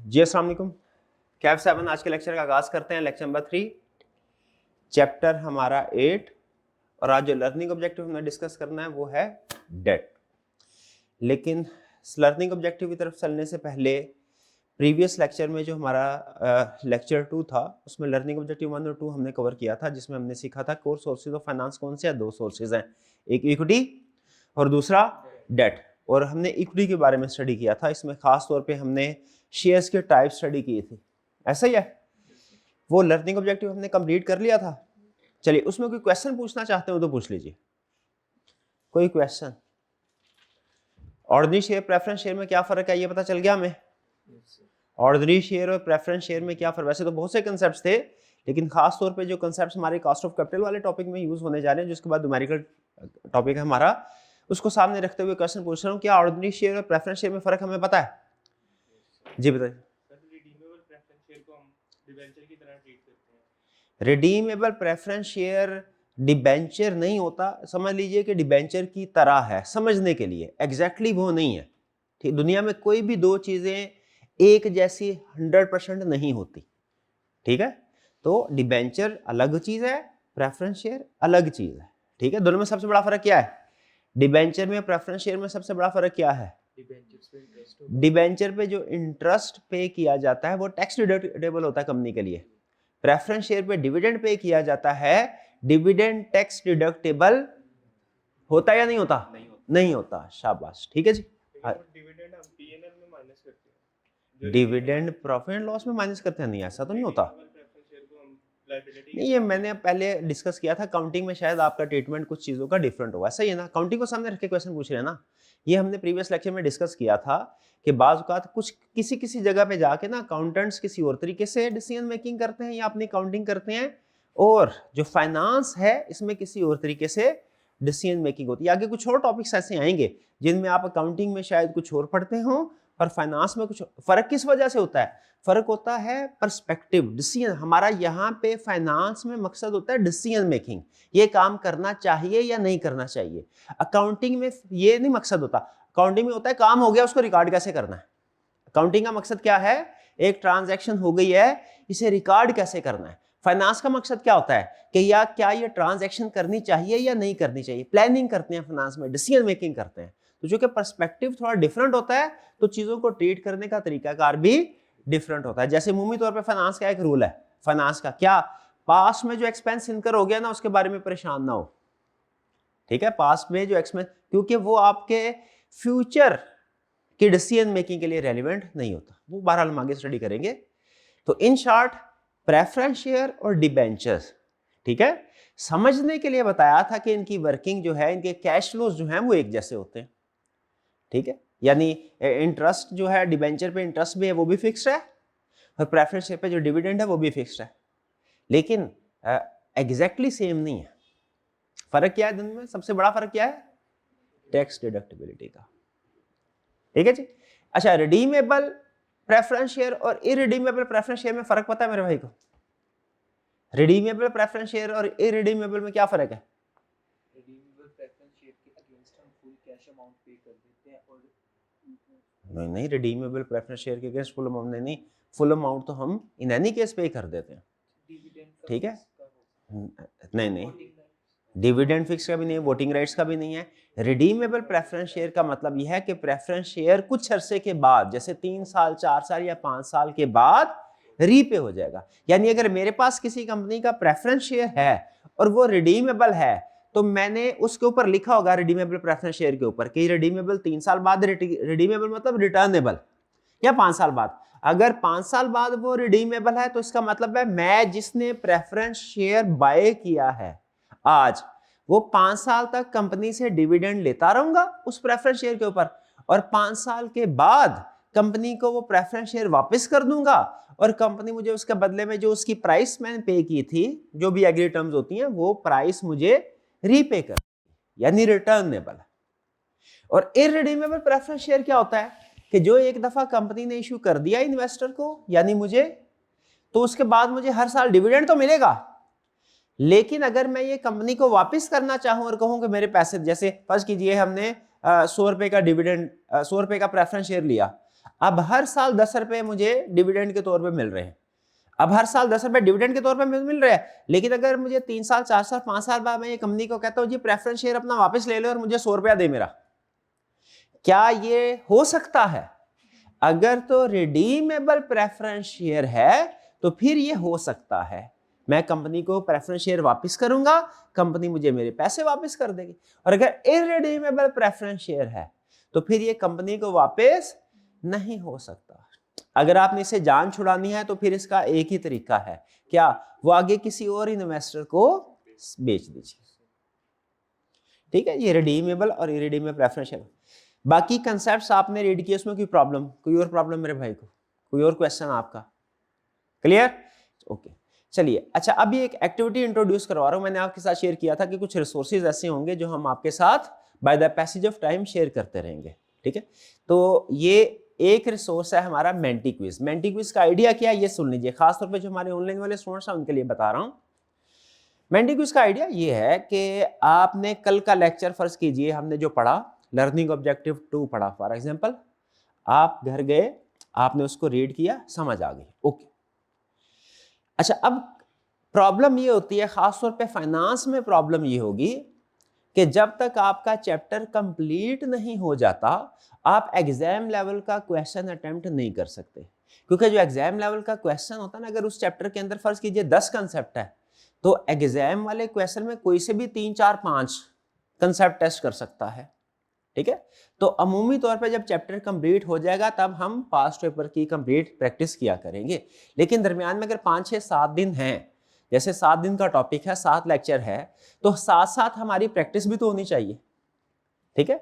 जी अस्सलाम वालेकुम। कैफ 7 आज के लेक्चर का आगाज करते हैं। लेक्चर नंबर 3, चैप्टर हमारा 8, और आज जो लर्निंग ऑब्जेक्टिव हमें डिस्कस करना है वो है डेट। लेकिन लर्निंग ऑब्जेक्टिव की तरफ चलने से पहले प्रीवियस लेक्चर में जो हमारा लेक्चर 2 था उसमें लर्निंग ऑब्जेक्टिव 1 और 2 हमने कवर किया था, जिसमें हमने सीखा था कोर सोर्सेज ऑफ फाइनेंस कौन से हैं। 2 सोर्सेज हैं, एक इक्विटी और दूसरा डेट। और हमने इक्विटी के बारे में स्टडी किया था। इसमें खास तौर पे हमने शेयर्स के टाइप स्टडी किए थे। ऐसा ही है, वो लर्निंग ऑब्जेक्टिव हमने कंप्लीट कर लिया था। चलिए, उसमें कोई क्वेश्चन पूछना चाहते हो तो पूछ लीजिए। कोई question? Ordinary share preference share में क्या फर्क है ये पता चल गया हमें? ऑर्डिनरी शेयर और प्रेफरेंस शेयर में क्या फर्क? वैसे तो बहुत से कंसेप्ट थे, लेकिन खास तौर पे जो कंसेप्ट हमारे कॉस्ट ऑफ कैपिटल वाले टॉपिक में यूज होने जा रहे हैं, जिसके बाद न्यूमेरिकल टॉपिक है हमारा, उसको सामने रखते हुए क्वेश्चन पूछ रहा हूँ, क्या ऑर्डिनरी शेयर और प्रेफरेंस शेयर में फर्क हमें पता है? जी बताइए। रिडीमेबल प्रेफरेंस शेयर डिबेंचर नहीं होता, समझ लीजिए कि डिबेंचर की तरह है, समझने के लिए एग्जैक्टली वो नहीं है। ठीक, दुनिया में कोई भी दो चीजें एक जैसी 100% नहीं होती। ठीक है, तो डिबेंचर अलग चीज है, प्रेफरेंस शेयर अलग चीज है। ठीक है, दोनों में सबसे बड़ा फर्क क्या है? डिबेंचर में प्रेफरेंस शेयर में सबसे बड़ा फर्क क्या है? डिबेंचर पे जो इंटरेस्ट पे किया जाता है वो टैक्स डिडक्टेबल होता है कंपनी के लिए। प्रेफरेंस शेयर पे डिविडेंड पे किया जाता है, डिविडेंड टैक्स डिडक्टेबल होता है या नहीं होता? नहीं होता। शाबाश, ठीक है जी। डिविडेंड प्रॉफिट एंड लॉस में माइनस करते हैं? नहीं, ऐसा तो नहीं होता। नहीं, ये मैंने पहले डिस्कस किया था। काउंटिंग में शायद आपका ट्रीटमेंट कुछ चीजों का डिफरेंट होगा, सही है ना? काउंटिंग को सामने रख के क्वेश्चन पूछ रहे हैं ना। ये हमने प्रीवियस लेक्चर में डिस्कस किया था कि बाज़ औक़ात कुछ किसी जगह पे जाके ना अकाउंटेंट्स किसी और तरीके से डिसीजन मेकिंग करते हैं या अपनी काउंटिंग करते हैं, और जो फाइनेंस है इसमें किसी और तरीके से डिसीजन मेकिंग होती है। आगे कुछ और टॉपिक्स ऐसे आएंगे जिनमें आप अकाउंटिंग में शायद कुछ और पढ़ते हो और फाइनेंस में कुछ। फर्क किस वजह से होता है? फर्क होता है पर्सपेक्टिव, डिसीजन। हमारा यहाँ पे फाइनेंस में मकसद होता है डिसीजन मेकिंग, ये काम करना चाहिए या नहीं करना चाहिए। अकाउंटिंग में ये नहीं मकसद होता। अकाउंटिंग में होता है काम हो गया, उसको रिकॉर्ड कैसे करना है। अकाउंटिंग का मकसद क्या है? एक ट्रांजैक्शन हो गई है, इसे रिकॉर्ड कैसे करना है। फाइनेंस का मकसद क्या होता है कि या क्या ये ट्रांजैक्शन करनी चाहिए या नहीं करनी चाहिए। प्लानिंग करते हैं फाइनेंस में, डिसीजन मेकिंग करते हैं। तो जो कि पर्सपेक्टिव थोड़ा डिफरेंट होता है, तो चीजों को ट्रीट करने का तरीकाकार भी डिफरेंट होता है। जैसे मुमूमी तौर पे फाइनेंस का एक रूल है, फाइनेंस का क्या, पास्ट में जो एक्सपेंस इनकर हो गया ना उसके बारे में परेशान ना हो। ठीक है, पास्ट में जो एक्सपेंस, क्योंकि वो आपके फ्यूचर की डिसीजन मेकिंग के लिए रेलिवेंट नहीं होता। वो बहरहाल हम आगे स्टडी करेंगे। तो इन शॉर्ट, प्रेफरेंस शेयर और डिबेंचर्स, ठीक है, समझने के लिए बताया था कि इनकी वर्किंग जो है, इनके कैश फ्लोज जो हैं वो एक जैसे होते हैं। ठीक है, यानी इंटरेस्ट जो है डिबेंचर पे इंटरेस्ट भी है वो भी फिक्स्ड है, और प्रेफरेंस शेयर पे जो डिविडेंड है वो भी फिक्स्ड है। लेकिन एग्जैक्टली सेम नहीं है। फर्क क्या है दोनों में? सबसे बड़ा फर्क क्या है? टैक्स डिडक्टिबिलिटी का। ठीक है जी। अच्छा, रिडीमेबल प्रेफरेंस शेयर और इरिडीमेबल प्रेफरेंस शेयर में फर्क पता है मेरे भाई को? रिडीमेबल प्रेफरेंस शेयर और इरिडीमेबल में क्या फर्क है? नहीं, रिडीमेबल प्रेफरेंस शेयर के अगेंस्ट फुल अमाउंट नहीं, फुल अमाउंट तो हम इन एनी केस पे कर देते हैं। ठीक है, नहीं, डिविडेंड फिक्स का भी नहीं है, वोटिंग राइट्स का भी नहीं है। रिडीमेबल प्रेफरेंस शेयर का मतलब यह है कि प्रेफरेंस शेयर कुछ अरसे के बाद, जैसे 3 साल, 4 साल या 5 साल के बाद रीपे हो जाएगा। यानी अगर मेरे पास किसी कंपनी का प्रेफरेंस शेयर है और वो रिडीमेबल है, तो मैंने उसके ऊपर लिखा होगा रिडीमेबल प्रेफरेंस शेयर के ऊपर कि रिडीमेबल 3 साल बाद, रिडीमेबल मतलब रिटर्नेबल, या 5 साल बाद। अगर 5 साल बाद वो रिडीमेबल है तो इसका मतलब है मैं जिसने प्रेफरेंस शेयर बाय किया है आज, वो 5 साल तक कंपनी से डिविडेंड लेता रहूंगा उस प्रेफरेंस शेयर के ऊपर, और 5 साल के बाद कंपनी को वो प्रेफरेंस शेयर वापस कर दूंगा, और कंपनी मुझे उसके बदले में जो उसकी प्राइस मैंने पे की थी, जो भी एग्री टर्म्स होती हैं, वो प्राइस मुझे रीपे कर, यानी रिटर्नेबल। और इररिडीमेबल प्रेफरेंस शेयर क्या होता है कि जो एक दफा कंपनी ने इश्यू कर दिया इन्वेस्टर को, यानी मुझे, तो उसके बाद मुझे हर साल डिविडेंड तो मिलेगा, लेकिन अगर मैं ये कंपनी को वापस करना चाहूं और कहूं कि मेरे पैसे, जैसे फर्ज कीजिए हमने 100 रुपए का डिविडेंड, 100 रुपए का प्रेफरेंस शेयर लिया, अब हर साल 10 रुपए मुझे डिविडेंड के तौर पे मिल रहे हैं, अब हर साल 10 रुपए डिविडेंड के तौर पे मिल रहे हैं, लेकिन अगर मुझे 3 साल 4 साल 5 साल बाद मैं ये कंपनी को कहता हूँ जी प्रेफरेंस शेयर अपना वापस ले लो और मुझे 100 रुपया दे मेरा, क्या ये हो सकता है? अगर तो रिडीमेबल प्रेफरेंस शेयर है तो फिर ये हो सकता है, मैं कंपनी को प्रेफरेंस शेयर वापस करूंगा, कंपनी मुझे मेरे पैसे वापस कर देगी। और अगर इररिडीमेबल प्रेफरेंस शेयर है तो फिर ये कंपनी को वापस नहीं हो सकता। अगर आपने इसे जान छुड़ानी है तो फिर इसका एक ही तरीका है, क्या? वो आगे किसी और इन्वेस्टर को बेच दीजिए। ठीक है, ये रिडीमेबल और इररिडीमेबल प्रेफरेंस शेयर। बाकी कंसेप्ट्स आपने रीड किए, उसमें कोई प्रॉब्लम, कोई और प्रॉब्लम मेरे भाई को, कोई और क्वेश्चन आपका? क्लियर? ओके, चलिए। अच्छा, अभी एक एक्टिविटी इंट्रोड्यूस करवा रहा हूं। मैंने आपके साथ शेयर किया था कि कुछ रिसोर्सेज ऐसे होंगे जो हम आपके साथ by the passage of time share करते रहेंगे। ठीक है, तो ये एक रिसोर्स है हमारा मेंटी क्विज। मेंटी क्विज का आइडिया क्या है ये सुन लीजिए, खासतौर पे जो हमारे ऑनलाइन वाले स्टूडेंट्स हैं उनके लिए बता रहा हूं। मेंटी क्विज का आइडिया ये है कि आपने कल का लेक्चर, फर्ज कीजिए हमने जो पढ़ा लर्निंग ऑब्जेक्टिव 2 पढ़ा, फॉर एग्जांपल आप घर गए, आपने उसको रीड किया, समझ आ गई, ओके। अच्छा, अब प्रॉब्लम ये होती है, खासतौर पे फाइनेंस में प्रॉब्लम ये होगी कि जब तक आपका चैप्टर कंप्लीट नहीं हो जाता आप एग्जाम लेवल का क्वेश्चन अटेम्प्ट नहीं कर सकते, क्योंकि जो एग्जाम लेवल का क्वेश्चन होता है ना, अगर उस चैप्टर के अंदर फर्ज कीजिए 10 कंसेप्ट है तो एग्जाम वाले क्वेश्चन में कोई से भी 3 4 5 कंसेप्ट टेस्ट कर सकता है। ठीक है, तो अमूमी तौर पे जब चैप्टर कंप्लीट हो जाएगा तब हम पास्ट पेपर की कंप्लीट प्रैक्टिस किया करेंगे, लेकिन दरमियान में अगर 5 6 7 दिन हैं, जैसे 7 दिन का टॉपिक है, 7 लेक्चर है, तो साथ साथ हमारी प्रैक्टिस भी तो होनी चाहिए। ठीक है,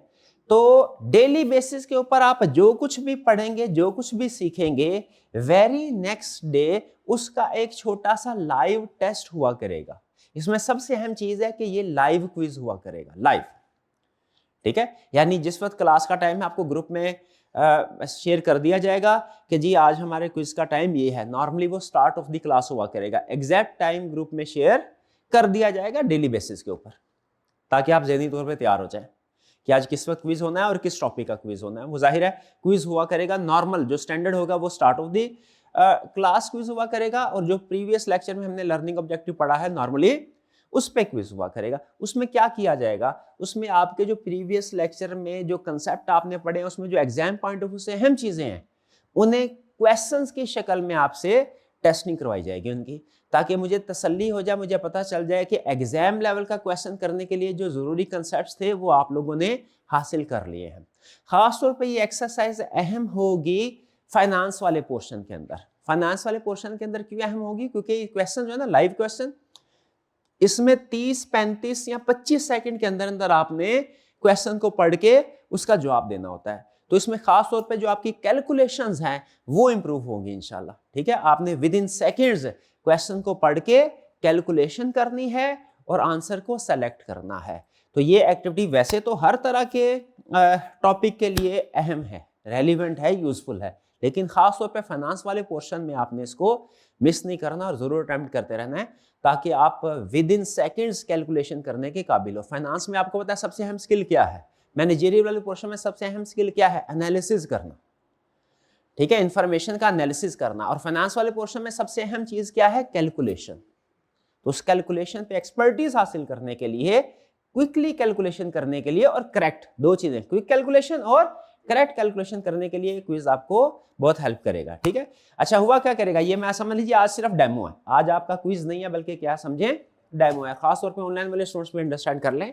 तो डेली बेसिस के ऊपर आप जो कुछ भी पढ़ेंगे, जो कुछ भी सीखेंगे, वेरी नेक्स्ट डे उसका एक छोटा सा लाइव टेस्ट हुआ करेगा। इसमें सबसे अहम चीज है कि ये लाइव क्विज हुआ करेगा, लाइव। ठीक है, यानी जिस वक्त क्लास का टाइम है आपको ग्रुप में शेयर कर दिया जाएगा कि जी आज हमारे क्विज का टाइम ये है, नॉर्मली वो स्टार्ट ऑफ द क्लास हुआ करेगा, एग्जैक्ट टाइम ग्रुप में शेयर कर दिया जाएगा डेली बेसिस के ऊपर, ताकि आप ज़हनी तौर पे तैयार हो जाए कि आज किस वक्त क्विज होना है और किस टॉपिक का क्विज होना है। वो जाहिर है क्विज हुआ करेगा नॉर्मल, जो स्टैंडर्ड होगा वो start of the class quiz हुआ करेगा, और जो प्रीवियस लेक्चर में हमने लर्निंग ऑब्जेक्टिव पढ़ा है नॉर्मली उस पे क्विज हुआ करेगा। उसमें क्या किया जाएगा, उसमें आपके जो प्रीवियस लेक्चर में जो कंसेप्ट आपने पढ़े हैं, उसमें जो एग्जाम पॉइंट ऑफ व्यू से अहम चीजें हैं, उन्हें क्वेश्चंस की शक्ल में आपसे टेस्टिंग करवाई जाएगी उनकी, ताकि मुझे तसल्ली हो जाए, मुझे पता चल जाए कि एग्जाम लेवल का क्वेश्चन करने के लिए जो जरूरी कंसेप्ट थे वो आप लोगों ने हासिल कर लिए हैं। खासतौर पर ये एक्सरसाइज अहम होगी फाइनेंस वाले पोर्शन के अंदर। फाइनेंस वाले पोर्शन के अंदर क्यों अहम होगी, क्योंकि क्वेश्चन जो है ना लाइव क्वेश्चन, इसमें 30 35 या 25 सेकंड के अंदर अंदर आपने क्वेश्चन को पढ़ के उसका जवाब देना होता है। तो इसमें खास तौर पे जो आपकी कैलकुलेशंस हैं वो इंप्रूव होंगी इंशाल्लाह। ठीक है, आपने विद इन सेकेंड्स क्वेश्चन को पढ़ के कैलकुलेशन करनी है और आंसर को सेलेक्ट करना है। तो ये एक्टिविटी वैसे तो हर तरह के टॉपिक के लिए अहम है, रेलिवेंट है, यूजफुल है, लेकिन खास तौर पे फाइनेंस वाले पोर्शन में आपने इसको मिस नहीं करना और जरूर अटेम्प्ट करते रहना है, ताकि आप विद इन सेकेंड्स कैलकुलेशन करने के काबिल हो। फाइनेंस में आपको पता है सबसे अहम स्किल क्या है, मैनेजरियल वाले पोर्शन में सबसे अहम स्किल क्या है, एनालिसिस करना। ठीक है, इंफॉर्मेशन का एनालिसिस करना। और फाइनेंस वाले पोर्शन में सबसे अहम चीज क्या है, कैलकुलेशन। तो उस कैलकुलेशन पे एक्सपर्टीज हासिल करने के लिए, क्विकली कैलकुलेशन करने के लिए, और करेक्ट, दो चीजें, क्विक कैलकुलेशन और करेक्ट कैलकुलेशन करने के लिए क्विज आपको बहुत हेल्प करेगा। ठीक है, अच्छा हुआ क्या करेगा ये मैं समझ लीजिए, आज सिर्फ डेमो है, आज आपका क्विज नहीं है बल्कि क्या समझें, डेमो है। खासतौर पे ऑनलाइन वाले स्टूडेंट्स भी अंडरस्टैंड कर लें,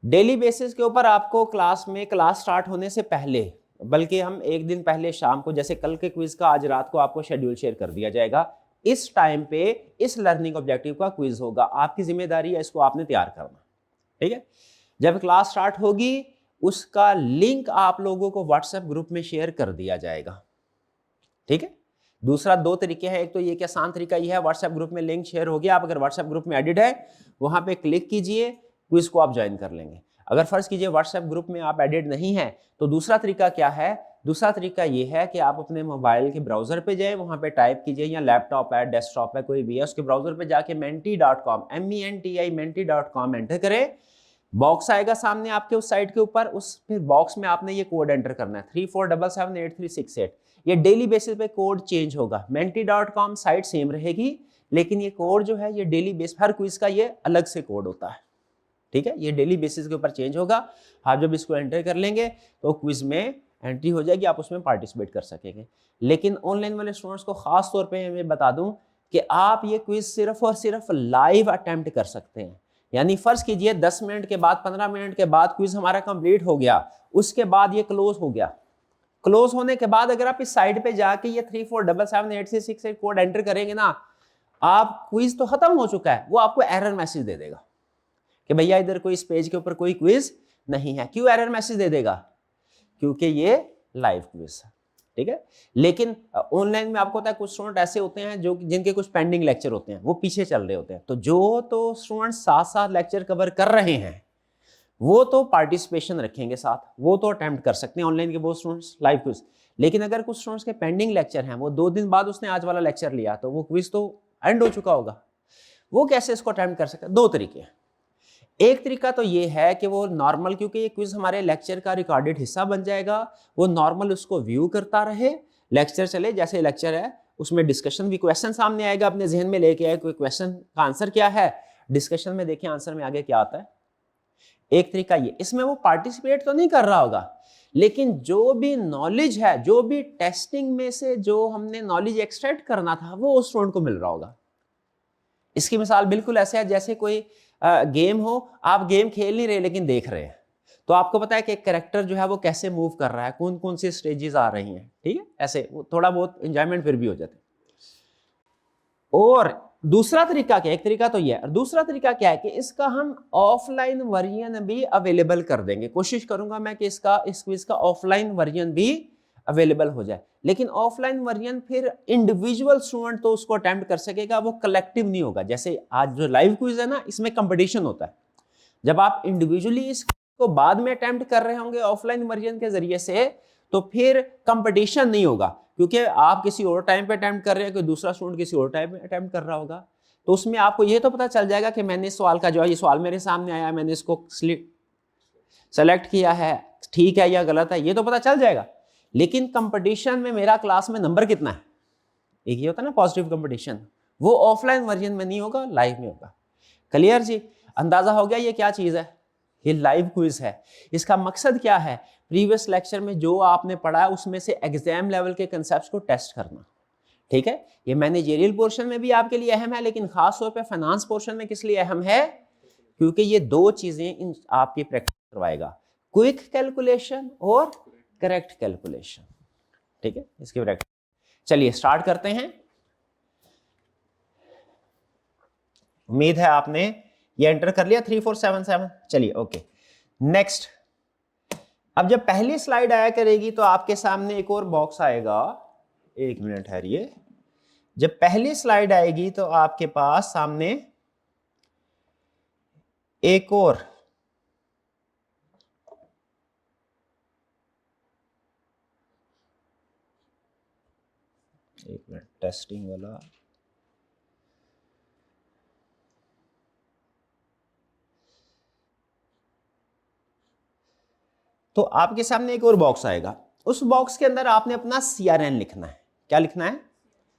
डेली बेसिस के ऊपर आपको क्लास में, क्लास स्टार्ट होने से पहले, बल्कि हम एक दिन पहले शाम को, जैसे कल के क्विज का आज रात को आपको शेड्यूल शेयर कर दिया जाएगा, इस टाइम पे इस लर्निंग ऑब्जेक्टिव का क्विज होगा, आपकी जिम्मेदारी है इसको आपने तैयार करना। ठीक है, जब क्लास स्टार्ट होगी उसका लिंक आप लोगों को व्हाट्सएप ग्रुप में शेयर कर दिया जाएगा। ठीक है, दूसरा दो तरीके हैं, एक तो ये कि आसान तरीका ये है, व्हाट्सएप ग्रुप में लिंक शेयर हो गया, आप अगर व्हाट्सएप ग्रुप में एडिट है वहां पे क्लिक कीजिए, क्विज को आप ज्वाइन कर लेंगे। अगर फर्ज कीजिए व्हाट्सएप ग्रुप में आप एडिट नहीं है, तो दूसरा तरीका क्या है, दूसरा तरीका ये है कि आप अपने मोबाइल के ब्राउजर पे जाए, वहां पे टाइप कीजिए, या लैपटॉप है, डेस्कटॉप है, कोई भी है, उसके ब्राउजर पे जाके menti.com menti.com एंटर करें, बॉक्स आएगा सामने आपके उस साइड के ऊपर, उस फिर बॉक्स में आपने ये कोड एंटर करना है 34778368। ये डेली बेसिस पे कोड चेंज होगा। menti.com साइट सेम रहेगी, लेकिन ये कोड जो है ये डेली बेस, हर क्विज का ये अलग से कोड होता है, ठीक है। ये डेली बेसिस के ऊपर चेंज होगा। आप जब इसको एंटर कर लेंगे तो क्विज में एंट्री हो जाएगी, आप उसमें पार्टिसिपेट कर सकेंगे। लेकिन ऑनलाइन वाले स्टूडेंट्स को खास तौर पे मैं बता दूं कि आप ये क्विज सिर्फ और सिर्फ लाइव अटेम्प्ट कर सकते हैं। यानी फर्ज कीजिए 10 मिनट के बाद, 15 मिनट के बाद क्विज हमारा कंप्लीट हो गया, उसके बाद ये क्लोज हो गया। क्लोज होने के बाद अगर आप इस साइड पे जाके ये 34778368 कोड एंटर करेंगे ना, आप क्विज तो खत्म हो चुका है, वो आपको एरर मैसेज दे देगा कि भैया इधर कोई इस पेज के ऊपर कोई क्विज नहीं है। क्यों एरर मैसेज दे देगा? क्योंकि ये लाइव क्विज है, ठीक है। लेकिन ऑनलाइन में आपको पता है कुछ स्टूडेंट ऐसे होते हैं जो जिनके कुछ पेंडिंग लेक्चर होते हैं, वो पीछे चल रहे होते हैं। तो जो तो स्टूडेंट साथ साथ लेक्चर कवर कर रहे हैं वो तो पार्टिसिपेशन रखेंगे साथ, वो तो अटेम्प्ट कर सकते हैं ऑनलाइन के वो स्टूडेंट्स लाइव क्विज। लेकिन अगर कुछ स्टूडेंट्स के पेंडिंग लेक्चर हैं, वो 2 दिन बाद उसने आज वाला लेक्चर लिया, तो वो क्विज तो एंड हो चुका होगा, वो कैसे इसको अटेम्प्ट कर सकते हैं? 2 तरीके हैं। एक तरीका तो ये है कि वो नॉर्मल, क्योंकि ये क्विज हमारे लेक्चर का रिकॉर्डेड हिस्सा बन जाएगा, वो नॉर्मल उसको व्यू करता रहे, लेक्चर चले, जैसे लेक्चर है उसमें डिस्कशन भी, क्वेश्चन सामने आएगा, अपने जहन में लेके आए कोई क्वेश्चन का आंसर क्या है, डिस्कशन में देखें आंसर में आगे क्या आता है। एक तरीका ये, इसमें वो पार्टिसिपेट तो नहीं कर रहा होगा, लेकिन जो भी नॉलेज है, जो भी टेस्टिंग में से जो हमने नॉलेज एक्सट्रैक्ट करना था, वो उस स्टूडेंट को मिल रहा होगा। इसकी मिसाल बिल्कुल ऐसे है जैसे कोई गेम हो, आप गेम खेल नहीं रहे लेकिन देख रहे हैं, तो आपको पता है कि एक कैरेक्टर जो है वो कैसे मूव कर रहा है, कौन कौन सी स्टेजेस आ रही हैं, ठीक है। ऐसे वो थोड़ा बहुत एंजॉयमेंट फिर भी हो जाता है। और दूसरा तरीका क्या है? एक तरीका तो यह है, और दूसरा तरीका क्या है कि इसका हम ऑफलाइन वर्जन भी अवेलेबल कर देंगे। कोशिश करूंगा मैं कि इसका, इस क्विज का ऑफलाइन वर्जन भी अवेलेबल हो जाए। लेकिन ऑफलाइन वर्जन फिर इंडिविजुअल स्टूडेंट तो उसको अटेम्प्ट कर सकेगा, वो कलेक्टिव नहीं होगा। जैसे आज जो लाइव क्विज है ना, इसमें कंपटीशन होता है। जब आप इंडिविजुअली इसको बाद में अटेम्प्ट कर रहे होंगे ऑफलाइन वर्जन के जरिए से, तो फिर कंपटीशन नहीं होगा, क्योंकि आप किसी और टाइम पे अटेम्प्ट कर रहे हैं, कोई दूसरा स्टूडेंट किसी और टाइम पे अटेम्प्ट कर रहा होगा। तो उसमें आपको ये तो पता चल जाएगा कि मैंने इस सवाल का जवाब, ये सवाल मेरे सामने आया, मैंने इसको सेलेक्ट किया है, ठीक है या गलत है, ये तो पता चल जाएगा। लेकिन कंपटीशन में मेरा क्लास में नंबर कितना है, एक ये होता है ना पॉजिटिव कंपटीशन, वो ऑफलाइन वर्जन में नहीं होगा, लाइव में होगा। क्लियर जी? अंदाजा हो गया ये क्या चीज है? ये लाइव क्विज है। इसका मकसद क्या है? प्रीवियस लेक्चर में जो आपने पढ़ा है उसमें से एग्जाम लेवल के कंसेप्ट्स को टेस्ट करना, ठीक है। ये मैनेजरियल पोर्शन में भी आपके लिए अहम है, लेकिन खास तौर पे फाइनेंस पोर्शन में किस लिए अहम है? क्योंकि ये 2 चीजें आपकी प्रैक्टिस करवाएगा, क्विक कैलकुलेशन और करेक्ट कैलकुलेशन, ठीक है। इसकी प्रैक्टिस चलिए स्टार्ट करते हैं। उम्मीद है आपने ये एंटर कर लिया 3477। चलिए ओके, नेक्स्ट। अब जब पहली स्लाइड आया करेगी तो आपके सामने एक और बॉक्स आएगा। 1 मिनट ठहरिए। जब पहली स्लाइड आएगी तो आपके पास सामने एक और टेस्टिंग वाला, तो आपके सामने एक और बॉक्स आएगा। उस बॉक्स के अंदर आपने अपना CRN लिखना है। क्या लिखना है?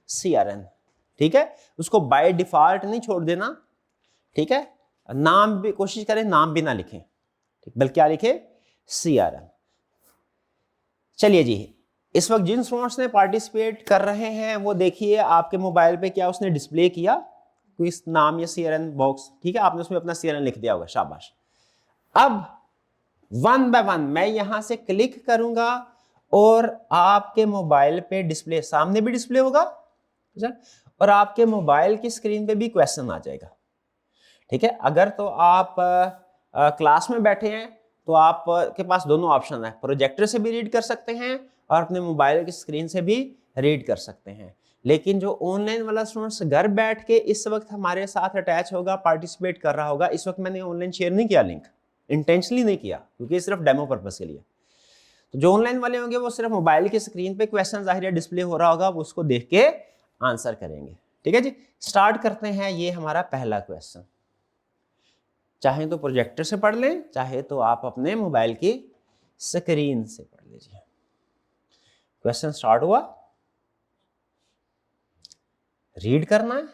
CRN, ठीक है। उसको बाय डिफॉल्ट नहीं छोड़ देना, ठीक है। नाम भी कोशिश करें नाम भी ना लिखें, ठीक, बल्कि क्या लिखे? CRN। चलिए जी, इस वक्त जिन स्टूडेंट्स ने पार्टिसिपेट कर रहे हैं वो देखिए आपके मोबाइल पे क्या उसने डिस्प्ले किया, कोई नाम या CRN बॉक्स, ठीक है। आपने उसमें अपना CRN लिख दिया होगा, शाबाश। अब 1 बाय 1 मैं यहां से क्लिक करूंगा और आपके मोबाइल पे डिस्प्ले, सामने भी डिस्प्ले होगा और आपके मोबाइल की स्क्रीन पे भी क्वेश्चन आ जाएगा, ठीक है। अगर तो आप क्लास में बैठे हैं तो आप के पास दोनों ऑप्शन है, प्रोजेक्टर से भी रीड कर सकते हैं और अपने मोबाइल की स्क्रीन से भी रीड कर सकते हैं। लेकिन जो ऑनलाइन वाला स्टूडेंट्स घर बैठ के इस वक्त हमारे साथ अटैच होगा, पार्टिसिपेट कर रहा होगा, इस वक्त मैंने ऑनलाइन शेयर नहीं किया लिंक, इंटेंशनली नहीं किया, क्योंकि सिर्फ डेमो पर्पस के लिए। तो जो ऑनलाइन वाले होंगे वो सिर्फ मोबाइल की स्क्रीन पे क्वेश्चन जाहिर डिस्प्ले हो रहा होगा, वो उसको देख के आंसर करेंगे, ठीक है जी। स्टार्ट करते हैं। ये हमारा पहला क्वेश्चन, चाहे तो प्रोजेक्टर से पढ़ लें, चाहे तो आप अपने मोबाइल की स्क्रीन से पढ़ लीजिए। क्वेश्चन स्टार्ट हुआ, रीड करना है,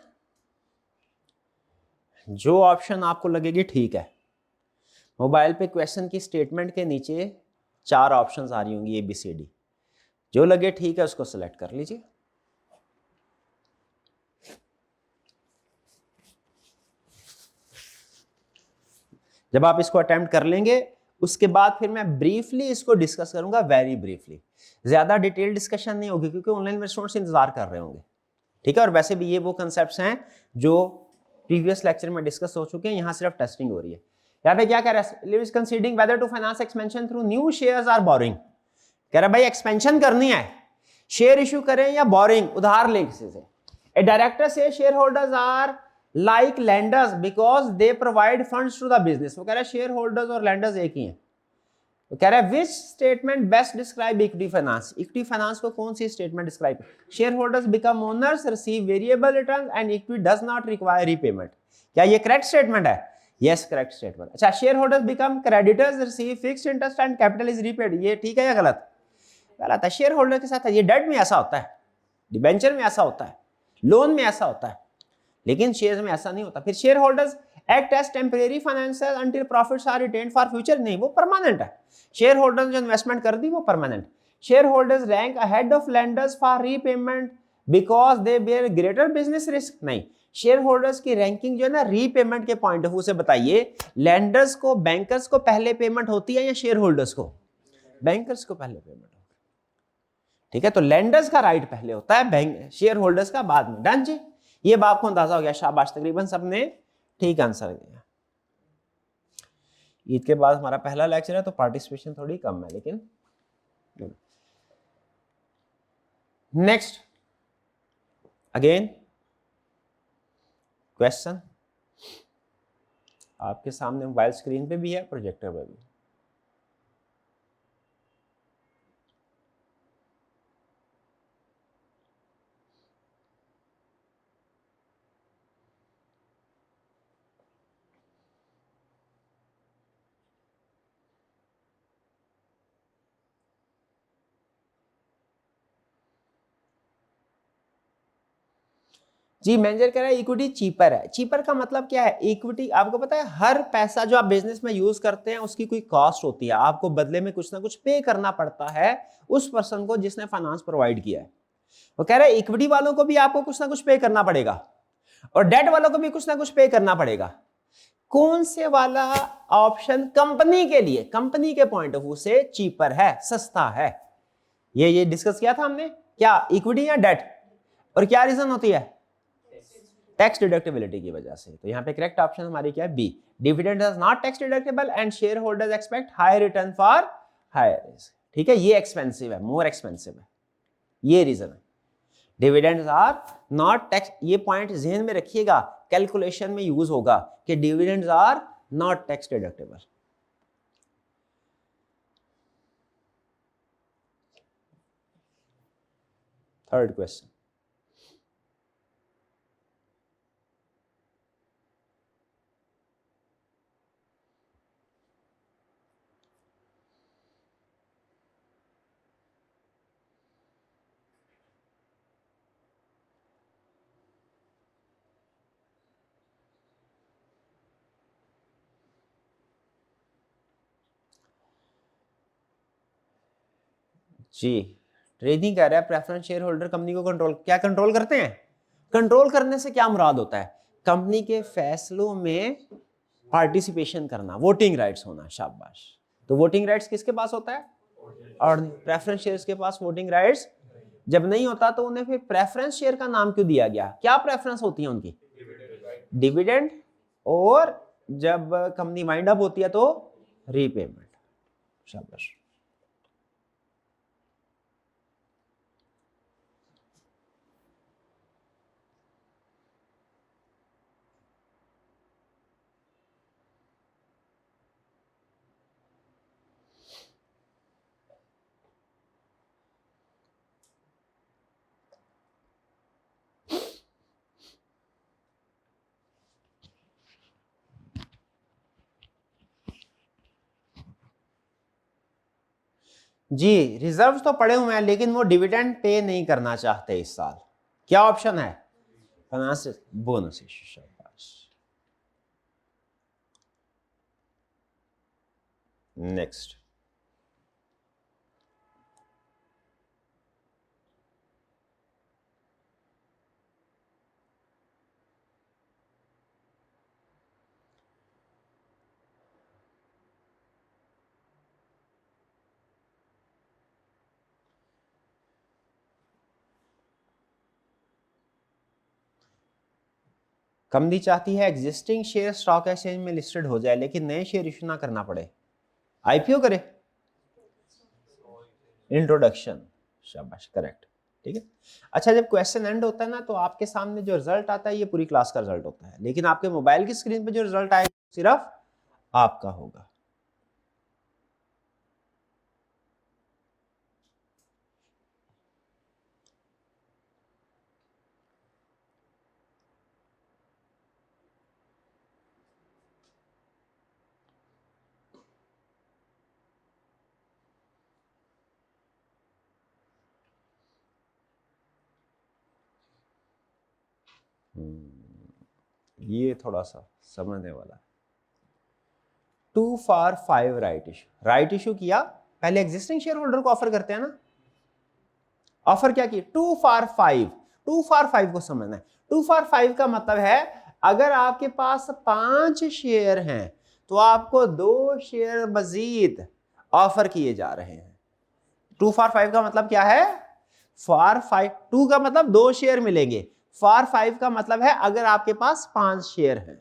जो ऑप्शन आपको लगेगी ठीक है। मोबाइल पे क्वेश्चन की स्टेटमेंट के नीचे 4 ऑप्शंस आ रही होंगी ABCD, जो लगे ठीक है उसको सिलेक्ट कर लीजिए। जब आप इसको अटेम्प्ट कर लेंगे उसके बाद फिर मैं ब्रीफली इसको डिस्कस करूंगा, वेरी ब्रीफली, ज्यादा डिटेल डिस्कशन नहीं होगी क्योंकि ऑनलाइन में स्टूडेंट्स इंतजार कर रहे होंगे, ठीक है। और वैसे भी ये वो कंसेप्ट्स हैं जो प्रीवियस लेक्चर में डिस्कस हो चुके हैं, यहाँ सिर्फ टेस्टिंग हो रही है। यहाँ पे क्या कह रहा है, considering whether to finance expansion through new shares are borrowing, कह रहा है भाई एक्सपेंशन करनी है, शेयर इश्यू करें या बोरिंग, उधार ले किसी से। A director says share holders are like lenders because they provide funds to the business. वो कह रहा है शेयर होल्डर्स और लैंडर्स एक ही हैं। तो कह रहा है which statement best describe equity finance, equity finance को कौन सी statement describe, shareholders become owners, receive variable return and equity does not require repayment. क्या ये करेक्ट स्टेटमेंट है? Yes, correct statement. अच्छा, shareholders become creditors, receive fixed interest and capital is repaid, ये ठीक है या गलत? गलत है। शेयर होल्डर के साथ है, ये डेट में ऐसा होता है, डिबेंचर में ऐसा होता है, लोन में ऐसा होता है, लेकिन शेयर में ऐसा नहीं होता। फिर share holders act as temporary financiers until profits are retained for future, नहीं वो परमानेंट है। शेयर होल्डर्स जो इन्वेस्टमेंट कर दी वो permanent. Share holders rank ahead of lenders for repayment because they bear greater business risk, नहीं। Share holders की ranking जो है ना रीपेमेंट के पॉइंट ऑफ व्यू से बताइए, लेंडर्स को, बैंकर्स को पहले पेमेंट होती है या शेयर होल्डर्स को? बैंकर्स को पहले पेमेंट होती है, ठीक है। तो लेंडर्स का राइट पहले होता है, बैंक शेयर होल्डर्स का बाद में। डन जी, ये बात को अंदाजा हो गया, शाबाश, तकरीबन सबने ठीक आंसर दिया। ईद के बाद हमारा पहला लेक्चर है तो पार्टिसिपेशन थोड़ी कम है, लेकिन नेक्स्ट अगेन क्वेश्चन आपके सामने मोबाइल स्क्रीन पे भी है, प्रोजेक्टर पे भी। जी, मैनेजर कह रहा है इक्विटी चीपर है। चीपर का मतलब क्या है? इक्विटी, आपको पता है हर पैसा जो आप बिजनेस में यूज करते हैं उसकी कोई कॉस्ट होती है, आपको बदले में कुछ ना कुछ पे करना पड़ता है उस पर्सन को जिसने फाइनेंस प्रोवाइड किया है। वो कह रहा है इक्विटी वालों को भी आपको कुछ ना कुछ पे करना पड़ेगा और डेट वालों को भी कुछ ना कुछ पे करना पड़ेगा। कौन से वाला ऑप्शन कंपनी के लिए, कंपनी के पॉइंट ऑफ व्यू से चीपर है, सस्ता है? ये डिस्कस किया था हमने, क्या इक्विटी या डेट, और क्या रीजन होती है? टैक्स डिडक्टिबिलिटी की वजह से। तो यहाँ पे करेक्ट ऑप्शन हमारी क्या है? B, dividend is not tax deductible and share holders expect high return for higher risk, ठीक है। ये एक्सपेंसिव है, मोर एक्सपेंसिव है, ये रीजन है। डिविडेंड्स आर नॉट टैक्स, ये पॉइंट ध्यान में रखिएगा, कैलकुलेशन में यूज होगा कि dividends are not tax deductible. Third question, जी ट्रेडिंग कह रहा है प्रेफरेंस शेयर होल्डर कंपनी को कंट्रोल, क्या कंट्रोल करते हैं? कंट्रोल करने से क्या मुराद होता है? कंपनी के फैसलों में पार्टिसिपेशन करना, वोटिंग राइट्स होना, शाबाश। तो वोटिंग राइट्स किसके पास होता है? और प्रेफरेंस शेयर्स के पास वोटिंग राइट्स जब नहीं होता तो उन्हें फिर प्रेफरेंस शेयर का नाम क्यों दिया गया? क्या प्रेफरेंस होती है उनकी? डिविडेंड, और जब कंपनी वाइंड अप होती है तो रीपेमेंट, शाबाश। जी, रिजर्व तो पड़े हुए हैं लेकिन वो डिविडेंड पे नहीं करना चाहते इस साल। क्या ऑप्शन है? Finance bonus issue. शाबाश। नेक्स्ट। कंपनी चाहती है एग्जिस्टिंग शेयर स्टॉक एक्सचेंज में लिस्टेड हो जाए लेकिन नए शेयर इशू ना करना पड़े, आईपीओ करे। इंट्रोडक्शन। शाबाश, करेक्ट। ठीक है। अच्छा, जब क्वेश्चन एंड होता है ना तो आपके सामने जो रिजल्ट आता है ये पूरी क्लास का रिजल्ट होता है, लेकिन आपके मोबाइल की स्क्रीन पे जो रिजल्ट आएगा सिर्फ आपका होगा। ये थोड़ा सा समझने वाला। 2 for 5 right issue. Right issue किया, पहले एग्जिस्टिंग शेयर होल्डर को ऑफर करते हैं ना। ऑफर क्या की? 2 for 5। 2 for 5 को समझना है। 2 for 5 का मतलब है अगर आपके पास 5 शेयर हैं तो आपको 2 शेयर मजीद ऑफर किए जा रहे हैं। 2 for 5 का मतलब क्या है? फॉर 5, 2 का मतलब 2 शेयर मिलेंगे। फॉर 5 का मतलब है अगर आपके पास 5 शेयर हैं।